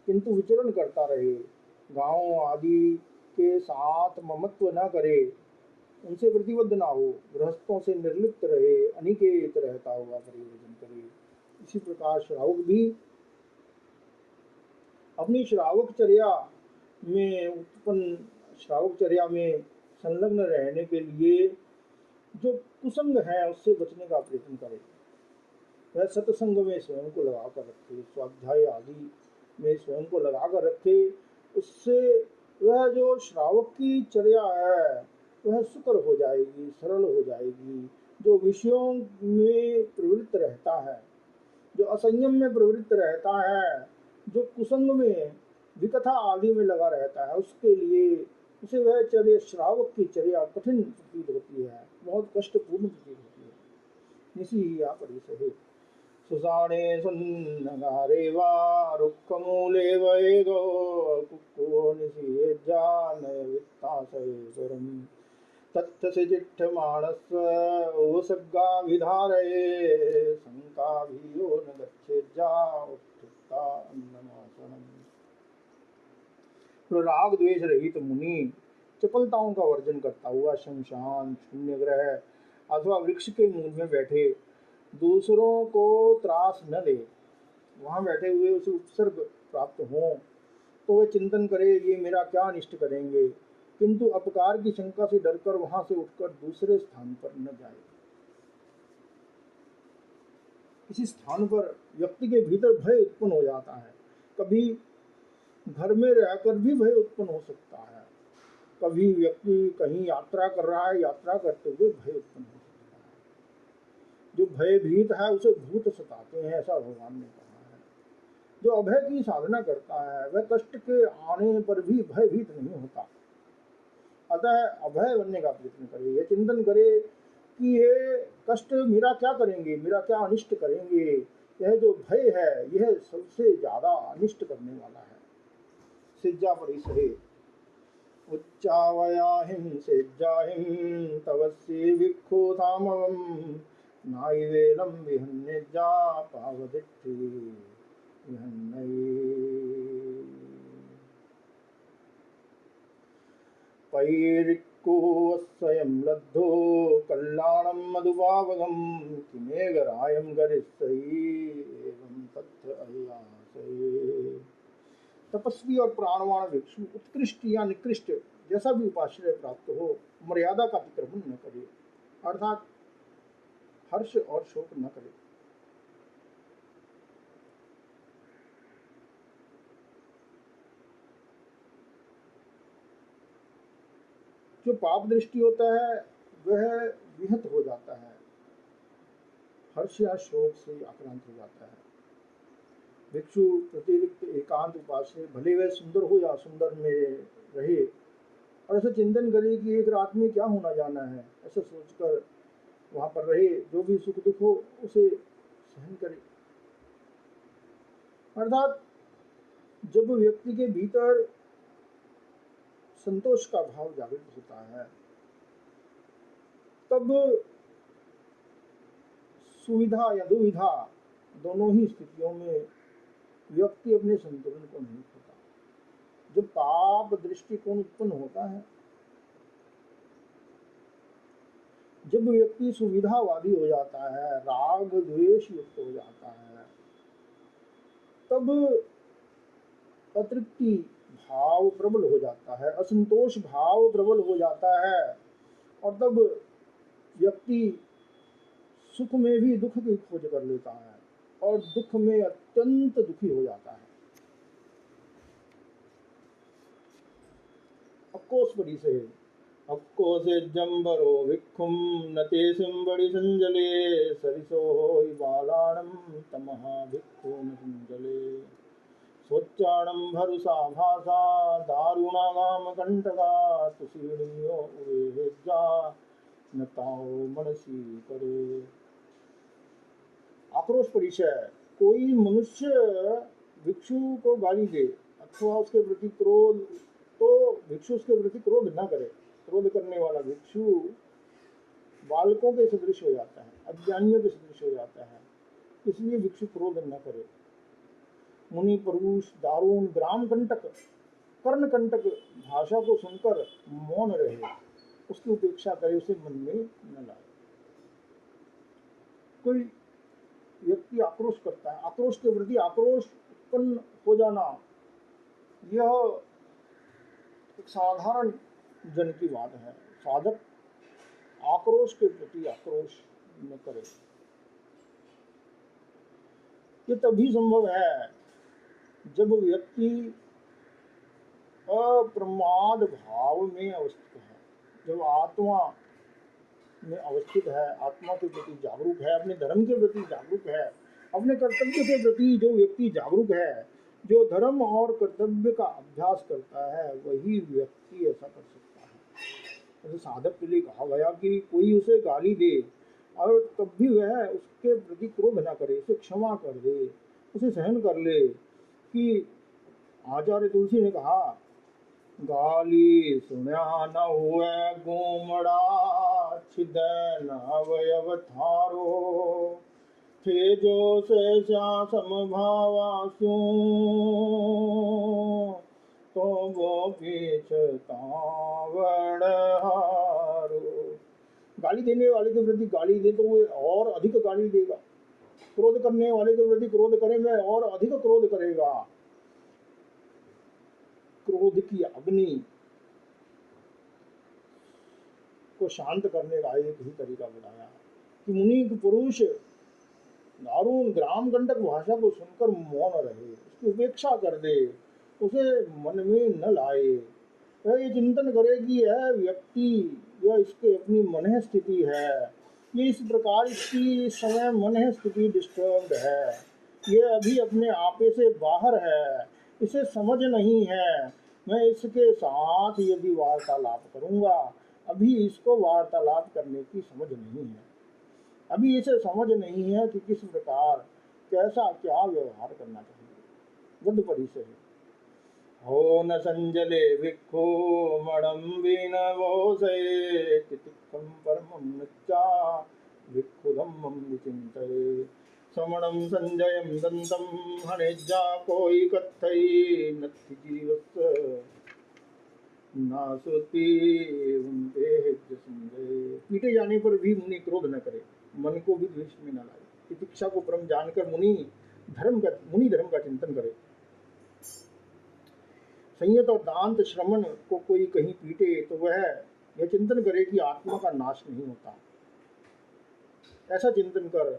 किंतु विचरण करता रहे। गांव आदि के साथ ममत्व न करे, उनसे प्रतिबद्ध ना हो, गृहस्थों से निर्लिप्त रहे, अनिकेत रहता हुआ परिवर्तन करे। इसी प्रकार श्रावक भी अपनी श्रावकचर्या में संलग्न रहने के लिए जो कुसंग है उससे बचने का प्रयत्न करे। वह सत्संग में स्वयं को लगा कर रखे, स्वाध्याय आदि में स्वयं को लगा कर रखे। उससे वह जो श्रावक की चर्या है वह सुकर हो जाएगी, सरल हो जाएगी। जो विषयों में प्रवृत्त रहता है, जो असंयम में प्रवृत्त रहता है, जो कुसंग में विकथा आदि में लगा रहता है, उसके लिए उसे वह चर्या, श्रावक की चर्या कठिन प्रतीत होती है, बहुत कष्टपूर्ण प्रतीत होती है। इसी या परिसहे सुसाणे सुन्नगारे वा रुक्कमूले वैगो कुक्कुवो निषियज्जानय वित्तासयेश्वरम् तत्थसि चिट्ठमाणस्व ओसग्गाभिधारये शङ्काभियो न गच्छेज्जा उत्थिता अन्नमासनम्। राग द्वेष रहित मुनि चपलताओं का वर्जन करता हुआ शमशान, शून्य ग्रह अथवा वृक्ष के मूल में बैठे, दूसरों को त्रास न दे, वहां बैठे हुए उसे उपसर्ग प्राप्त हो तो वह चिंतन करे ये मेरा क्या अनिष्ट करेंगे, किंतु अपकार की शंका से डरकर वहां से उठकर दूसरे स्थान पर न जाए। इसी स्थान पर व्यक्ति के भीतर भय उत्पन्न हो जाता है। कभी घर में रहकर भी भय उत्पन्न हो सकता है। कभी व्यक्ति कहीं यात्रा कर रहा है, यात्रा करते हुए भय उत्पन्न हो सकता है। जो भयभीत है उसे भूत सताते हैं, ऐसा भगवान ने कहा है। जो अभय की साधना करता है वह कष्ट के आने पर भी भयभीत नहीं होता। अतः अभय बनने का प्रयत्न करे, ये चिंतन करे कि ये कष्ट मेरा क्या करेंगे, मेरा क्या अनिष्ट करेंगे। यह जो भय है यह सबसे ज्यादा अनिष्ट करने वाला है। सिज्जा परिसहे उच्चावयाहिं सिज्जाहिं तवस्य विक्षोधामवं नाइवेलं विहन्यजा पावदिष्टि विहन्नये पैरिको स्वयं लब्धो कल्याणं मधुभावगं किमेगरायं गरिष्यहि एवं तथ्य अयासये। तपस्वी और प्राणवान भिक्षु उत्कृष्ट या निकृष्ट जैसा भी उपाश्रय प्राप्त हो, मर्यादा का अतिक्रमण न करे, अर्थात हर्ष और शोक न करे। जो पाप दृष्टि होता है वह विहत हो जाता है, हर्ष या शोक से आक्रांत हो जाता है। भिक्षु प्रतिरिक्त एकांत उपास्य भले वह सुंदर हो या सुंदर में रहे, और ऐसा चिंतन करे कि एक रात में क्या होना जाना है, ऐसा सोचकर वहां पर रहे। जो भी सुख दुख हो उसे सहन करे। अर्थात जब व्यक्ति के भीतर संतोष का भाव जागृत होता है तब सुविधा या दुविधा दोनों ही स्थितियों में व्यक्ति अपने संतुलन को नहीं खोता। जब पाप दृष्टिकोण उत्पन्न होता है, जब व्यक्ति सुविधावादी हो जाता है, राग द्वेष युक्त हो जाता है, तब अतृप्ति भाव प्रबल हो जाता है, असंतोष भाव प्रबल हो जाता है, और तब व्यक्ति सुख में भी दुख की खोज कर लेता है और दुख में अत्यंत दुखी हो जाता है। अक्कोस्परी से अक्को से जम्बरो विक्षुम नते सिंबड़ी संजले सरिसो होई बालाणम तमहा भिक्षु न संजले स्वच्चाणम भरुसा भाषा दारुणागाम कंटका तुसीणियो उवेजा नताओ मनसी करे। आक्रोश परिचय कोई मनुष्य भिक्षु को गाली दे अथवा उसके प्रति क्रोध, तो भिक्षु उसके प्रति क्रोध न करे। क्रोध करने वाला भिक्षु बालकों के सदृश हो जाता है, अज्ञानियों के सदृश हो जाता है, इसलिए भिक्षु क्रोध न करे। मुनि पुरुष दारुण ग्राम कंटक कर्ण कंटक भाषा को सुनकर मौन रहे, उसकी उपेक्षा करे, उसे मन में न लाए। कोई व्यक्ति आक्रोश करता है, आक्रोश के प्रति आक्रोश उत्पन्न हो जाना यह एक साधारण जन की बात है। साधक आक्रोश के प्रति आक्रोश न करे। ये तभी संभव है जब व्यक्ति अप्रमाद भाव में अवस्थित है, जब आत्मा में अवस्थित है, आत्मा के प्रति जागरूक है, अपने धर्म के प्रति जागरूक है, अपने कर्तव्य के प्रति जो व्यक्ति जागरूक है, जो धर्म और कर्तव्य का अभ्यास करता है, वही व्यक्ति ऐसा कर सकता है। जैसे साधक के लिए कहा गया कि कोई उसे गाली दे और तब भी वह उसके प्रति क्रोध न करे, उसे क्षमा कर दे, उसे सहन कर ले। कि आचार्य तुलसी ने कहा, गाली सुना न हुए गोमड़ा छिदय न अवयव थारो थे जो से समभावास्यों तो वो पीछतावण हारो। गाली देने वाले के प्रति गाली दे तो वो और अधिक गाली देगा, क्रोध करने वाले के प्रति क्रोध करेगा और अधिक क्रोध करेगा। क्रोध की अग्नि को शांत करने का एक ही तरीका बताया कि मुनि पुरुष दारुण ग्राम कंटक भाषा को सुनकर मौन रहे, उसकी उपेक्षा कर दे, उसे मन में न लाए, वह ये चिंतन करे कि यह व्यक्ति, यह इसके अपनी मन स्थिति है, ये इस प्रकार इसकी इस समय मन स्थिति डिस्टर्ब्ड है, ये अभी अपने आपे से बाहर है, इसे समझ नहीं है। मैं इसके साथ यदि वार्तालाप करूंगा, अभी इसको वार्तालाप करने की समझ नहीं है, अभी इसे समझ नहीं है कि किस प्रकार कैसा क्या व्यवहार करना चाहिए। बुद्ध परिचय हो न संजले भिक्खु मणम वीन वोसे तितिक्षं परमं नच्चा भिक्खु धम्मं विचिन्तये समणं संजयं दन्तं हणिज्जा कोई कत्थई नत्थि जीवस्य नासुति उनते हित संजय। पीटे जाने पर भी मुनि क्रोध न करे, मन को भी द्वेष में न लाए, तितिक्षा को परम जानकर मुनि धर्म का चिंतन करे। संयत और दांत श्रमण को कोई कहीं पीटे तो वह यह चिंतन करे कि आत्मा का नाश नहीं होता। ऐसा चिंतन कर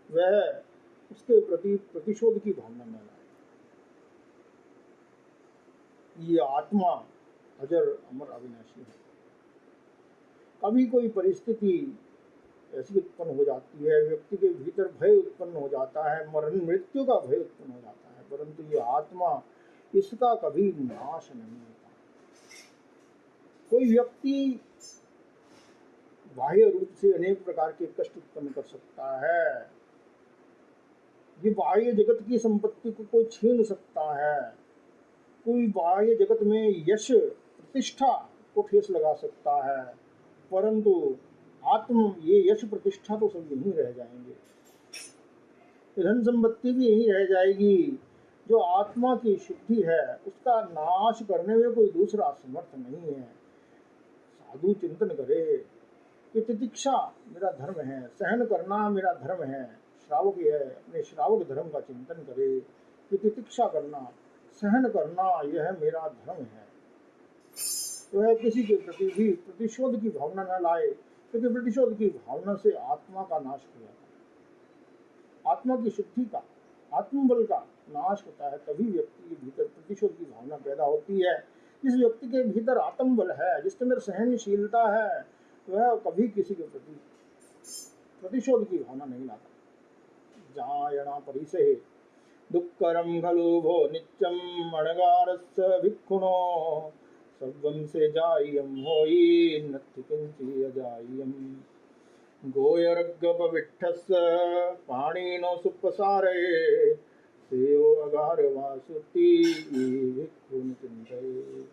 वह उसके प्रति प्रतिशोध की भावना न लाए। ये आत्मा अजर अमर अविनाशी है। कभी कोई परिस्थिति ऐसी उत्पन्न हो जाती है, व्यक्ति के भीतर भय उत्पन्न हो जाता है, मरण मृत्यु का भय उत्पन्न हो जाता है, परंतु ये आत्मा, इसका कभी नाश नहीं होता। कोई व्यक्ति बाह्य रूप से अनेक प्रकार के कष्ट उत्पन्न कर सकता है, ये बाह्य जगत की संपत्ति को कोई छीन सकता है, कोई बाह्य जगत में यश प्रतिष्ठा को ठेस लगा सकता है, परंतु आत्म ये यश प्रतिष्ठा तो सब यहीं रह जाएंगे, धन संपत्ति भी यहीं रह जाएगी। जो आत्मा की शुद्धि है उसका नाश करने में कोई दूसरा समर्थ नहीं है। साधु चिंतन करे कि तितिक्षा मेरा धर्म है, सहन करना मेरा धर्म है, श्रावक है, अपने श्रावक धर्म का चिंतन करे कि तितिक्षा करना, सहन करना यह मेरा धर्म है। तो वह किसी के प्रति भी प्रतिशोध की भावना न लाए, क्योंकि प्रतिशोध की भावना से आत्मा का नाश हो जाता है, आत्मा की शुद्धि का, आत्मबल का नाश होता है। तभी व्यक्ति के भीतर प्रतिशोध की भावना पैदा होती है। जिस व्यक्ति के भीतर आत्मबल है, जिसके अंदर सहनशीलता है, वह कभी किसी के प्रति प्रतिशोध की भावना नहीं लाता। जायणा परिसहे दुक्करम खलु भो नित्यम मणगारस्य भिक्षुणो सर्वं से जायम होई नत्थि किंचि अजायम गोयर्गपविट्ठस्य पाणिनो सुपसारे सेयो अगार वासुति भिक्षुन चिंतये।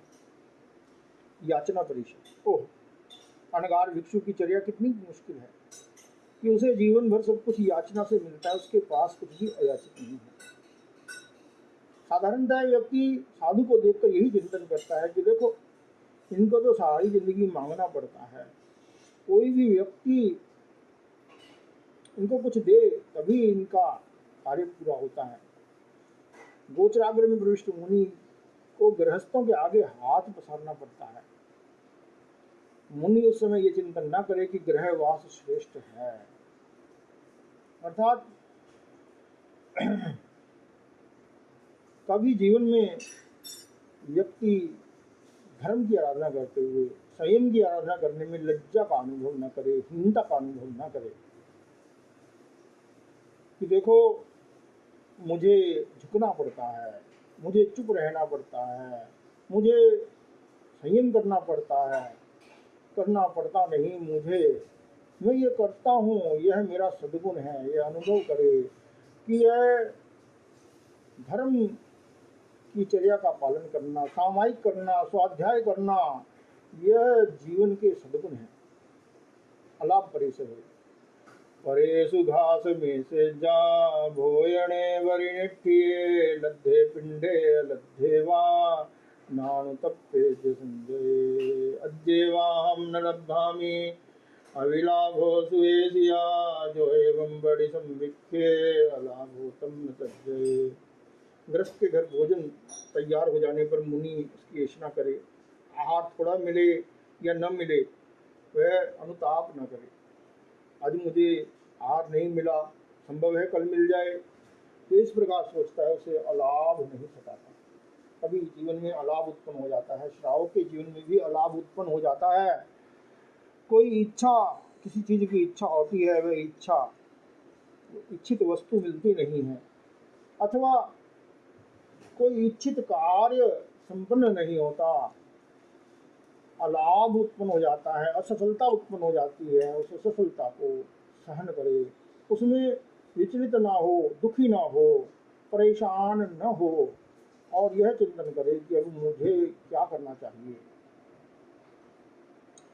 याचना परिषद। ओह, अनगार भिक्षु की चर्या कितनी मुश्किल है कि उसे जीवन भर सब कुछ याचना से मिलता है, उसके पास कुछ भी अयाचित नहीं है। साधारणतः व्यक्ति साधु को देखकर यही चिंतन करता है कि देखो, इनको तो सारी जिंदगी मांगना पड़ता है, कोई भी व्यक्ति इनको कुछ दे तभी इनका कार्य पूरा होता है। गोचराग्र में प्रविष्ट मुनि को गृहस्थों के आगे हाथ पसारना पड़ता है। मुनि उस समय ये चिंतन न करे कि गृहवास श्रेष्ठ है, अर्थात कभी जीवन में व्यक्ति धर्म की आराधना करते हुए संयम की आराधना करने में लज्जा का अनुभव न करे, हीनता का अनुभव न करे कि देखो मुझे झुकना पड़ता है, मुझे चुप रहना पड़ता है, मुझे संयम करना पड़ता है, करना पड़ता नहीं मुझे, मैं ये करता हूँ, यह मेरा सद्गुण है। यह अनुभव करे कि यह धर्म की चर्या का पालन करना, सामायिक करना, स्वाध्याय करना, यह जीवन के सद्गुण है। अलाप परिसर है। परेशु घास में से जा भोयणे वरिनिठिये लद्धे पिंडे लद्धे वा नानु तप्पे संजय अज्जेवा हम न लब्धामि अविलाभो सुएसिया जो एवं बड़ी संविख्ये अलाभो तम न तज्जय। गृहस्थ के घर भोजन तैयार हो जाने पर मुनि उसकी याचना करे, आहार थोड़ा मिले या न मिले वह अनुताप न करे। आज मुझे आहार नहीं मिला, संभव है कल मिल जाए, तो इस प्रकार सोचता है, उसे अलाभ नहीं सताता। कभी जीवन में अलाभ उत्पन्न हो जाता है, श्रावक के जीवन में भी अलाभ उत्पन्न हो जाता है। कोई इच्छा, किसी चीज की इच्छा होती है, वह इच्छा इच्छित वस्तु मिलती नहीं है, अथवा कोई इच्छित कार्य संपन्न नहीं होता, अलाभ उत्पन्न हो जाता है, असफलता उत्पन्न हो जाती है, उस असफलता को सहन करे, उसमें विचलित ना हो, दुखी ना हो, परेशान न हो, और यह चिंतन करे कि अब मुझे क्या करना चाहिए।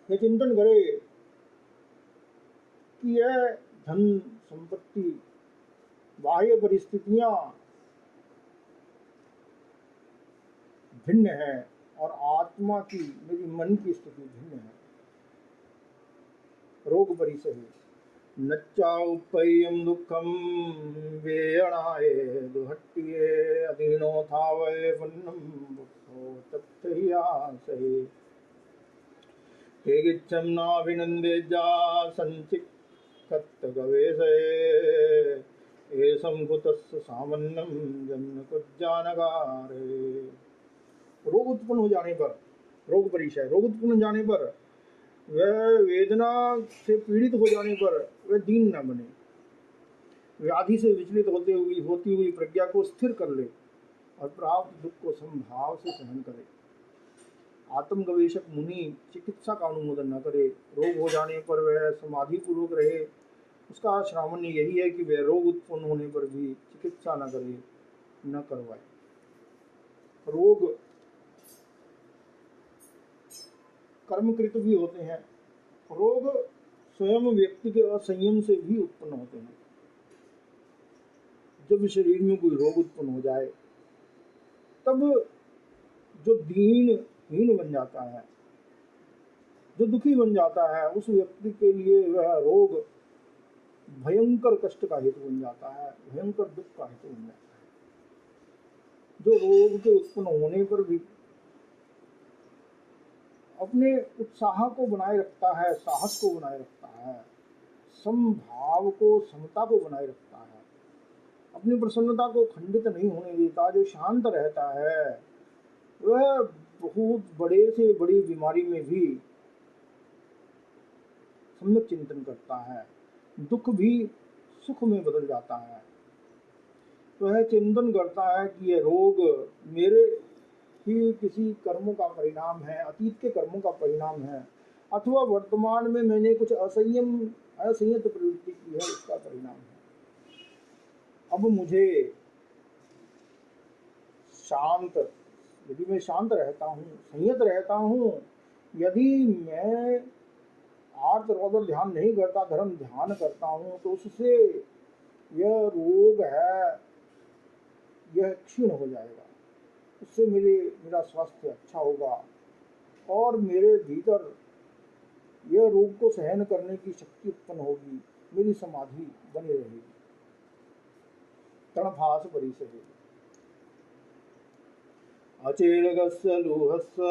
यह चिंतन करे कि यह धन संपत्ति, बाह्य परिस्थितियां भिन्न है और आत्मा की, मेरी मन की स्थिति भिन्न है। रोग परिसहि नच्चाउपय्यम दुखम वेयणाये दुहट्टिये अधीनो थावये पुन्नम बुद्धो तत्थयासहे हेगिच्छम नाभिनंदेजा संचिक्कत गवेशये एसं कुतस्य सामन्नम जन्म कुज्जानगारे। रोग उत्पन्न हो जाने पर, रोग परिचय, रोग उत्पन्न हो जाने पर, वह वेदना से पीड़ित हो जाने पर वह दीन न बने, व्याधि से विचलित होती हुई प्रज्ञा को स्थिर कर ले और प्राप्त दुख को समभाव से सहन करे। आत्मगवेशक मुनि चिकित्सा का अनुमोदन न करे, रोग हो जाने पर वह समाधि पूर्वक रहे। उसका श्रावण्य यही है कि वह रोग उत्पन्न होने पर भी चिकित्सा न करे, न करवाए। रोग कर्मकृत भी होते हैं, रोग स्वयं व्यक्ति के असंयम से भी उत्पन्न होते हैं। जब शरीर में कोई रोग उत्पन्न हो जाए तब जो दीनहीन बन जाता है, जो दुखी बन जाता है, उस व्यक्ति के लिए वह रोग भयंकर कष्ट का हेतु बन जाता है, भयंकर दुख का हेतु बन जाता है। जो रोग के उत्पन्न होने पर भी अपने उत्साह को बनाए रखता है, साहस को बनाए रखता है, समभाव को, समता को बनाए रखता है, अपनी प्रसन्नता को खंडित नहीं होने देता, जो शांत रहता है, वह बहुत बड़े से बड़ी बीमारी में भी सम्यक चिंतन करता है, दुख भी सुख में बदल जाता है। वह चिंतन करता है कि यह रोग मेरे ही किसी कर्मों का परिणाम है, अतीत के कर्मों का परिणाम है, अथवा वर्तमान में मैंने कुछ असंयत प्रवृत्ति की है, उसका परिणाम है। अब मुझे शांत, यदि मैं शांत रहता हूँ, संयत रहता हूँ, यदि मैं आर्त रोदर ध्यान नहीं करता, धर्म ध्यान करता हूँ, तो उससे यह रोग है, यह क्षीण हो जाएगा, उससे मेरा स्वास्थ्य अच्छा होगा और मेरे भीतर यह रोग को सहन करने की शक्ति उत्पन्न होगी, मेरी समाधि बनी रहेगी। तणभास परिसरे अचेलगस्य लूहस्य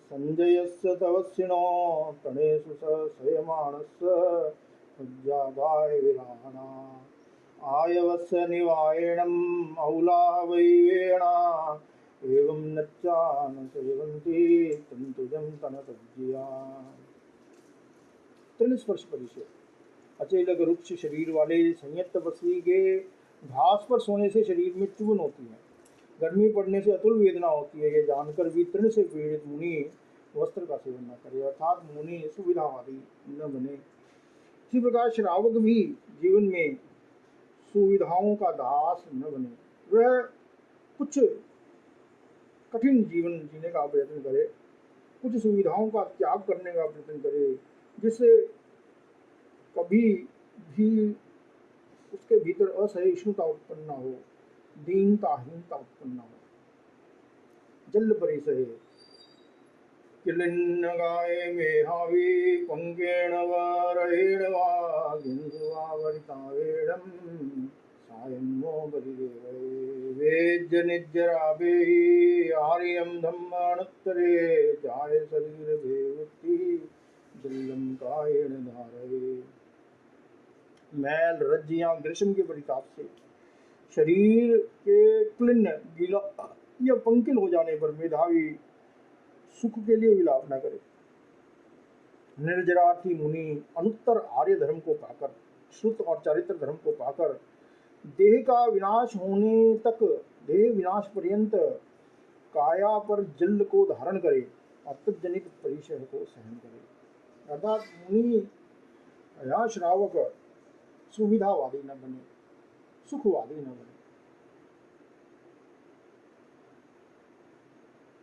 संजयस्य तवस्सिनो तणेषु संयमानस्य सज्जादाय विराहणा आयवस्य निवायणम् औलाः वैवेणा एवं नच्चा न सेवन्ति तन्तुजं तनतज्जिया। तृण स्पर्श परिचय अचेलक रुक्ष शरीर वाले संयत तपस्वी के घास पर सोने से शरीर में चुभन होती है, गर्मी पड़ने से अतुल वेदना होती है। यह जानकर भी तृण से पीड़ित मुनि वस्त्र का सेवन न करे, अर्थात मुनि सुविधावादी न बने। इसी प्रकार श्रावक भी जीवन में सुविधाओं का दास न बने, वह कुछ कठिन जीवन जीने का प्रयत्न करे, कुछ सुविधाओं का त्याग करने का प्रयत्न करे, जिससे कभी भी उसके भीतर असहिष्णुता उत्पन्न न हो, दीनताहीनता उत्पन्न न हो। जल परिसहे किलिन्न गाये मेहावी पंकेण वरहेण वा गिन्धुवा वरितावेणं सायं नो बलिदेवये वेज्य निज्जरावेहि आर्यं धम्मानुत्तरे जाय शरीर भेवृत्ति जल्लम कायेण धारये। मैल रज्जियां ग्रीष्म के परिताप से शरीर के क्लिन्न गीला यह पंकिल हो जाने पर मेधावी सुख के लिए विलाप न करे। निर्जरार्थी मुनि अनुत्तर आर्य धर्म को पाकर, श्रुत और चारित्र धर्म को पाकर देह का विनाश होने तक, देह विनाश पर्यंत काया पर जल को धारण करे और तज्जनित परिचय को सहन करे। अर्थात मुनि या श्रावक सुविधावादी न बने, सुखवादी न बने।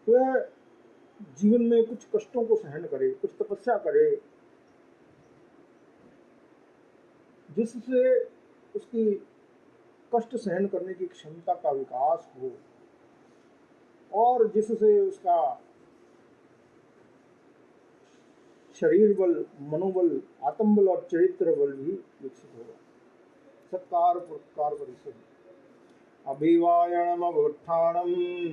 वह जीवन में कुछ कष्टों को सहन करे, कुछ तपस्या करे, जिससे उसकी कष्ट सहन करने की क्षमता का विकास हो और जिससे उसका शरीर बल, मनोबल, आत्मबल और चरित्र बल भी विकसित होगा। सत्कार पुरस्कार परिषद अभिवायणमभुत्थानं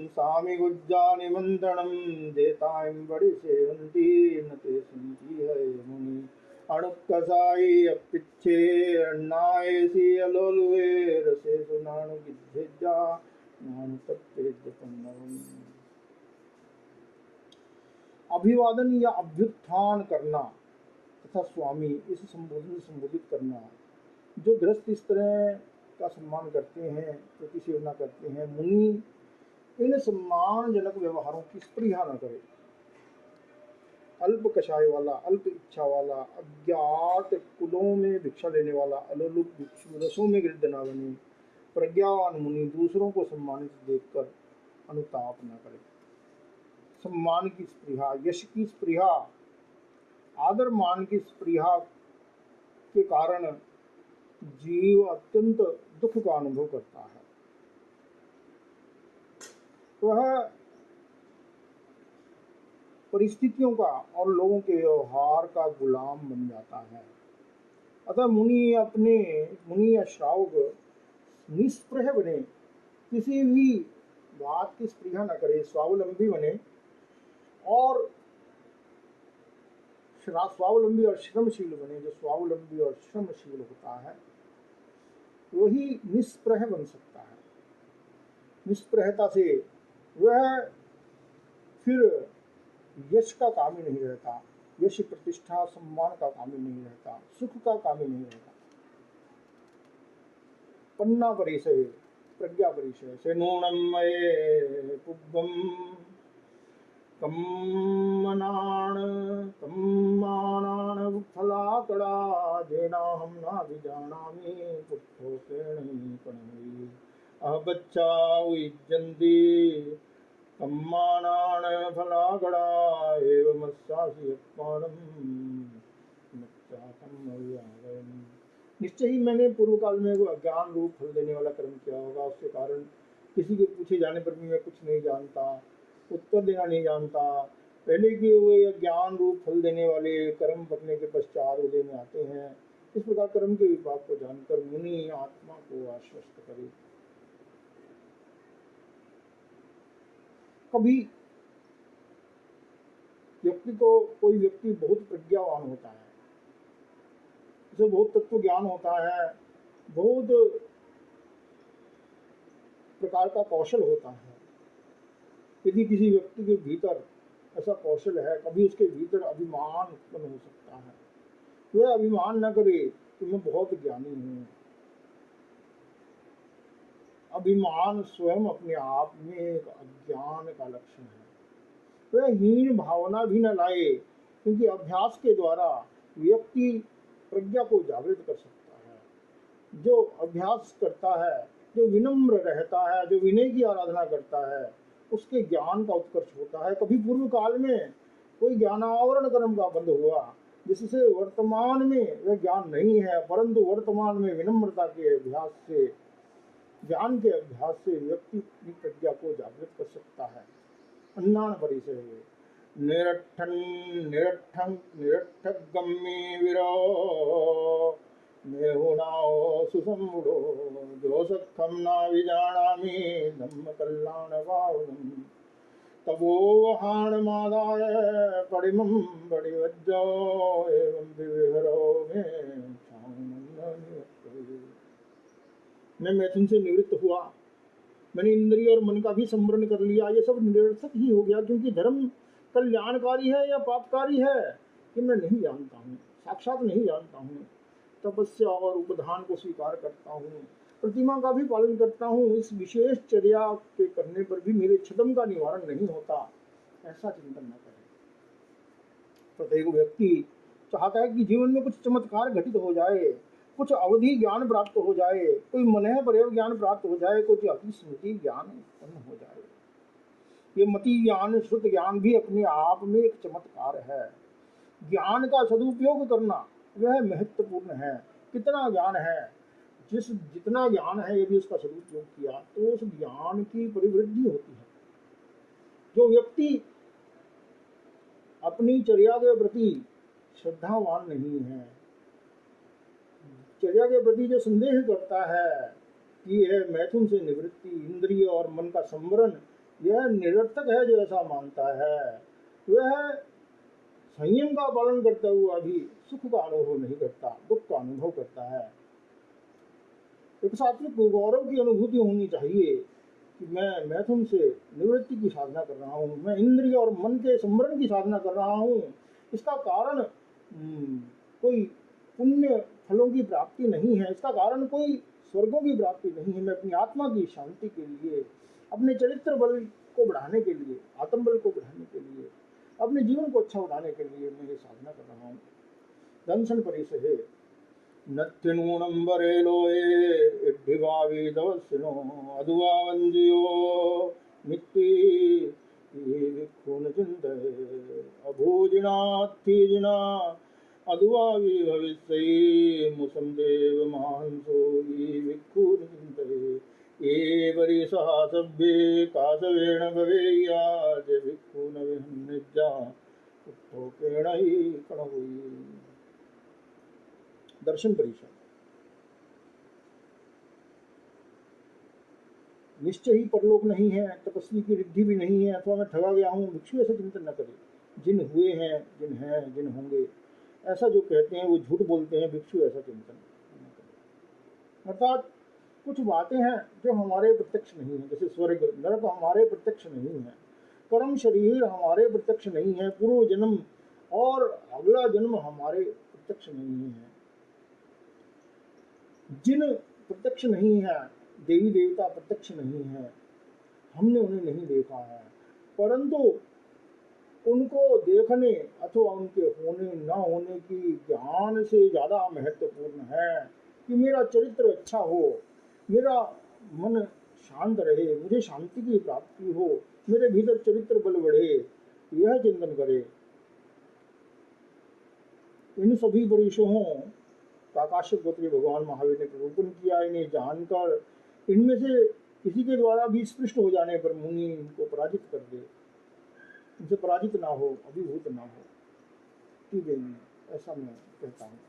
सामिगुज्जानिमन्त्रणं देतां बड़ि सेवन्ति न ते सन्ति है मुनि अणुकसाई अपिच्छे अन्नायसी अलोलुवे रसे सुनानु गिद्धेजा नानु तप्पेद पन्नवम्। अभिवादन या अभ्युत्थान करना तथा स्वामी इस संबोधन से संबोधित करना। जो गृहस्थ इस तरह का सम्मान करते हैं, प्रति सेवना करते हैं, मुनि इन सम्मानजनक व्यवहारों की स्पृहा न करे। अल्प कषाय वाला, अल्प इच्छा वाला, अज्ञात कुलों में भिक्षा लेने वाला, अलोलुप भिक्षु, रसों में गृद्ध न बने। प्रज्ञावान मुनि दूसरों को सम्मानित देखकर अनुताप न करे। सम्मान की स्पृहा, यश की स्पृहा, आदर मान की स्पृहा के कारण जीव अत्यंत दुख का अनुभव करता है। वह परिस्थितियों का और लोगों के व्यवहार का गुलाम बन जाता है। अतः मुनि या श्रावक निस्पृह बने, किसी भी बात की स्पृहा न करे, स्वावलंबी बने और स्वावलंबी और श्रमशील बने। जो स्वावलंबी और श्रमशील होता है वही निस्पृह बन सकता है। निस्पृहता से वह फिर यश का कामी नहीं रहता, यश प्रतिष्ठा सम्मान का कामी नहीं रहता, सुख का कामी नहीं रहता। पन्ना परिचय, प्रज्ञा परिचय से नूनम मये पुब्बम कम्मानान फलाकड़ा जेनाहं नाभिजानामि पुत्रोकेण कणमयि अहबच्चा उज्जन्ति कम्मानान फलाकड़ा एवमस्यासि यत्पानं मच्चाकं अव्याहरम्। निश्चय ही मैंने पूर्व काल में वो अज्ञान रूप फल देने वाला कर्म किया होगा। उसके कारण किसी के पूछे जाने पर भी मैं कुछ नहीं जानता, उत्तर देना नहीं जानता। पहले किए हुए अज्ञान रूप फल देने वाले कर्म करने के पश्चात उदय में आते हैं। इस प्रकार कर्म के विपाक को जानकर मुनि आत्मा को आश्वस्त करे। कभी कोई व्यक्ति बहुत प्रज्ञावान होता है, उसे बहुत तत्व ज्ञान होता है, बहुत प्रकार का कौशल होता है। यदि किसी व्यक्ति के भीतर ऐसा कौशल है, कभी उसके भीतर अभिमान उत्पन्न हो सकता है। वह अभिमान न करे कि मैं बहुत ज्ञानी हूँ। अभिमान स्वयं अपने आप में एक अज्ञान का लक्षण है। वह हीन भावना भी न लाए, क्योंकि अभ्यास के द्वारा व्यक्ति प्रज्ञा को जागृत कर सकता है। जो अभ्यास करता है, जो विनम्र रहता है, जो विनय की आराधना करता है, उसके ज्ञान का उत्कर्ष होता है। कभी पूर्व काल में कोई ज्ञानावरण कर्म का बंध हुआ, जिससे वर्तमान में वह ज्ञान नहीं है, परंतु वर्तमान में विनम्रता के अभ्यास से, ज्ञान के अभ्यास से व्यक्ति अपनी प्रज्ञा को जागृत कर सकता है। अन्नान परिचय निरठक गम्मी विरो मेहुनाओ सुसम्मुडो जो सत्खम ना विजानामि धम्म कल्याण वावनम तबो वहान मादाय पडिमं बड़िवज्जो एवं विविहरो में मैं मैथुन से निवृत्त हुआ मैंने इंद्रिय और मन का भी संवरण कर लिया, ये सब निरर्थक ही हो गया, क्योंकि धर्म कल्याणकारी है या पापकारी है कि मैं नहीं जानता हूँ, साक्षात नहीं जानता हूँ। तपस्या और उपधान को स्वीकार करता हूँ, प्रतिमा का भी पालन करता हूँ, इस विशेष चर्या के करने पर भी मेरे छदम का निवारण नहीं होता, ऐसा चिंतन न करें। प्रत्येक व्यक्ति चाहता है कि जीवन में कुछ चमत्कार घटित हो जाए, कुछ अवधि ज्ञान प्राप्त हो जाए, कोई मनः प्रयोग ज्ञान प्राप्त हो जाए, कुछ अति स्मृति ज्ञान उत्पन्न हो जाए। ये मति ज्ञान, श्रुत ज्ञान भी अपने आप में एक चमत्कार है। ज्ञान का सदुपयोग करना वह महत्वपूर्ण है। कितना ज्ञान है, जितना ज्ञान है यदि उसका सदुपयोग किया तो उस ज्ञान की परिवृद्धि होती है। जो व्यक्ति अपनी चर्या के प्रति श्रद्धावान नहीं है, चर्या के प्रति जो संदेह करता है कि यह मैथुन से निवृत्ति, इंद्रिय और मन का संवरण यह निरर्थक है, जो ऐसा मानता है वह संयम का पालन करता हुआ भी सुख का अनुभव नहीं करता, दुख का अनुभव करता है। एक सात्विक गौरव की अनुभूति होनी चाहिए कि मैं मैथुन से निवृत्ति की साधना कर रहा हूँ, मैं इंद्रिय और मन के संवरण की साधना कर रहा हूँ। इसका कारण कोई पुण्य फलों की प्राप्ति नहीं है, इसका कारण कोई स्वर्गों की प्राप्ति नहीं है। मैं अपनी आत्मा की शांति के लिए, अपने चरित्र बल को बढ़ाने के लिए, आत्म बल को बढ़ाने के लिए, अपने जीवन को अच्छा बनाने के लिए मैं ये साधना कर रहा हूँ। दंशन परिसहे नूणम बरे लोए इड्ढिभावी दवसिनो अधुवावंजियो मित्ति खून चिंतये अभूजिनात्थिजिना अधुवावी भविष्य मुसम देव मांसो ये विखून चिंतये ये वरिसः सभ्ये कासवेण भवेया जे विखून विहन्निजा उत्थोकेण हि कणहुई। दर्शन परिषद निश्चय ही परलोक नहीं है, तपस्वी की रिद्धि भी नहीं है, अथवा मैं ठगा गया हूँ, भिक्षु ऐसा चिंतन न करे। जिन हुए हैं, जिन हैं, जिन होंगे, ऐसा जो कहते हैं वो झूठ बोलते हैं, भिक्षु ऐसा चिंतन न करे। अर्थात कुछ बातें हैं जो हमारे प्रत्यक्ष नहीं है, जैसे स्वर्ग नरक हमारे प्रत्यक्ष नहीं है, कर्म शरीर हमारे प्रत्यक्ष नहीं है, पूर्व जन्म और अगला जन्म हमारे प्रत्यक्ष नहीं है। जिन प्रत्यक्ष नहीं है, देवी देवता प्रत्यक्ष नहीं है, हमने उन्हें नहीं देखा है, परंतु उनको देखने अथवा उनके होने न होने की ज्ञान से ज्यादा महत्वपूर्ण है कि मेरा चरित्र अच्छा हो, मेरा मन शांत रहे, मुझे शांति की प्राप्ति हो, मेरे भीतर चरित्र बल बढ़े, यह चिंतन करे। इन सभी परिशों काकाश्यप गोत्रीय भगवान महावीर ने प्ररूपण किया। इन्हें जानकर इनमें से किसी के द्वारा भी स्पृष्ट हो जाने पर मुनि इनको पराजित कर दे, इनसे पराजित ना हो, अभिभूत ना हो, ऐसा मैं कहता हूँ।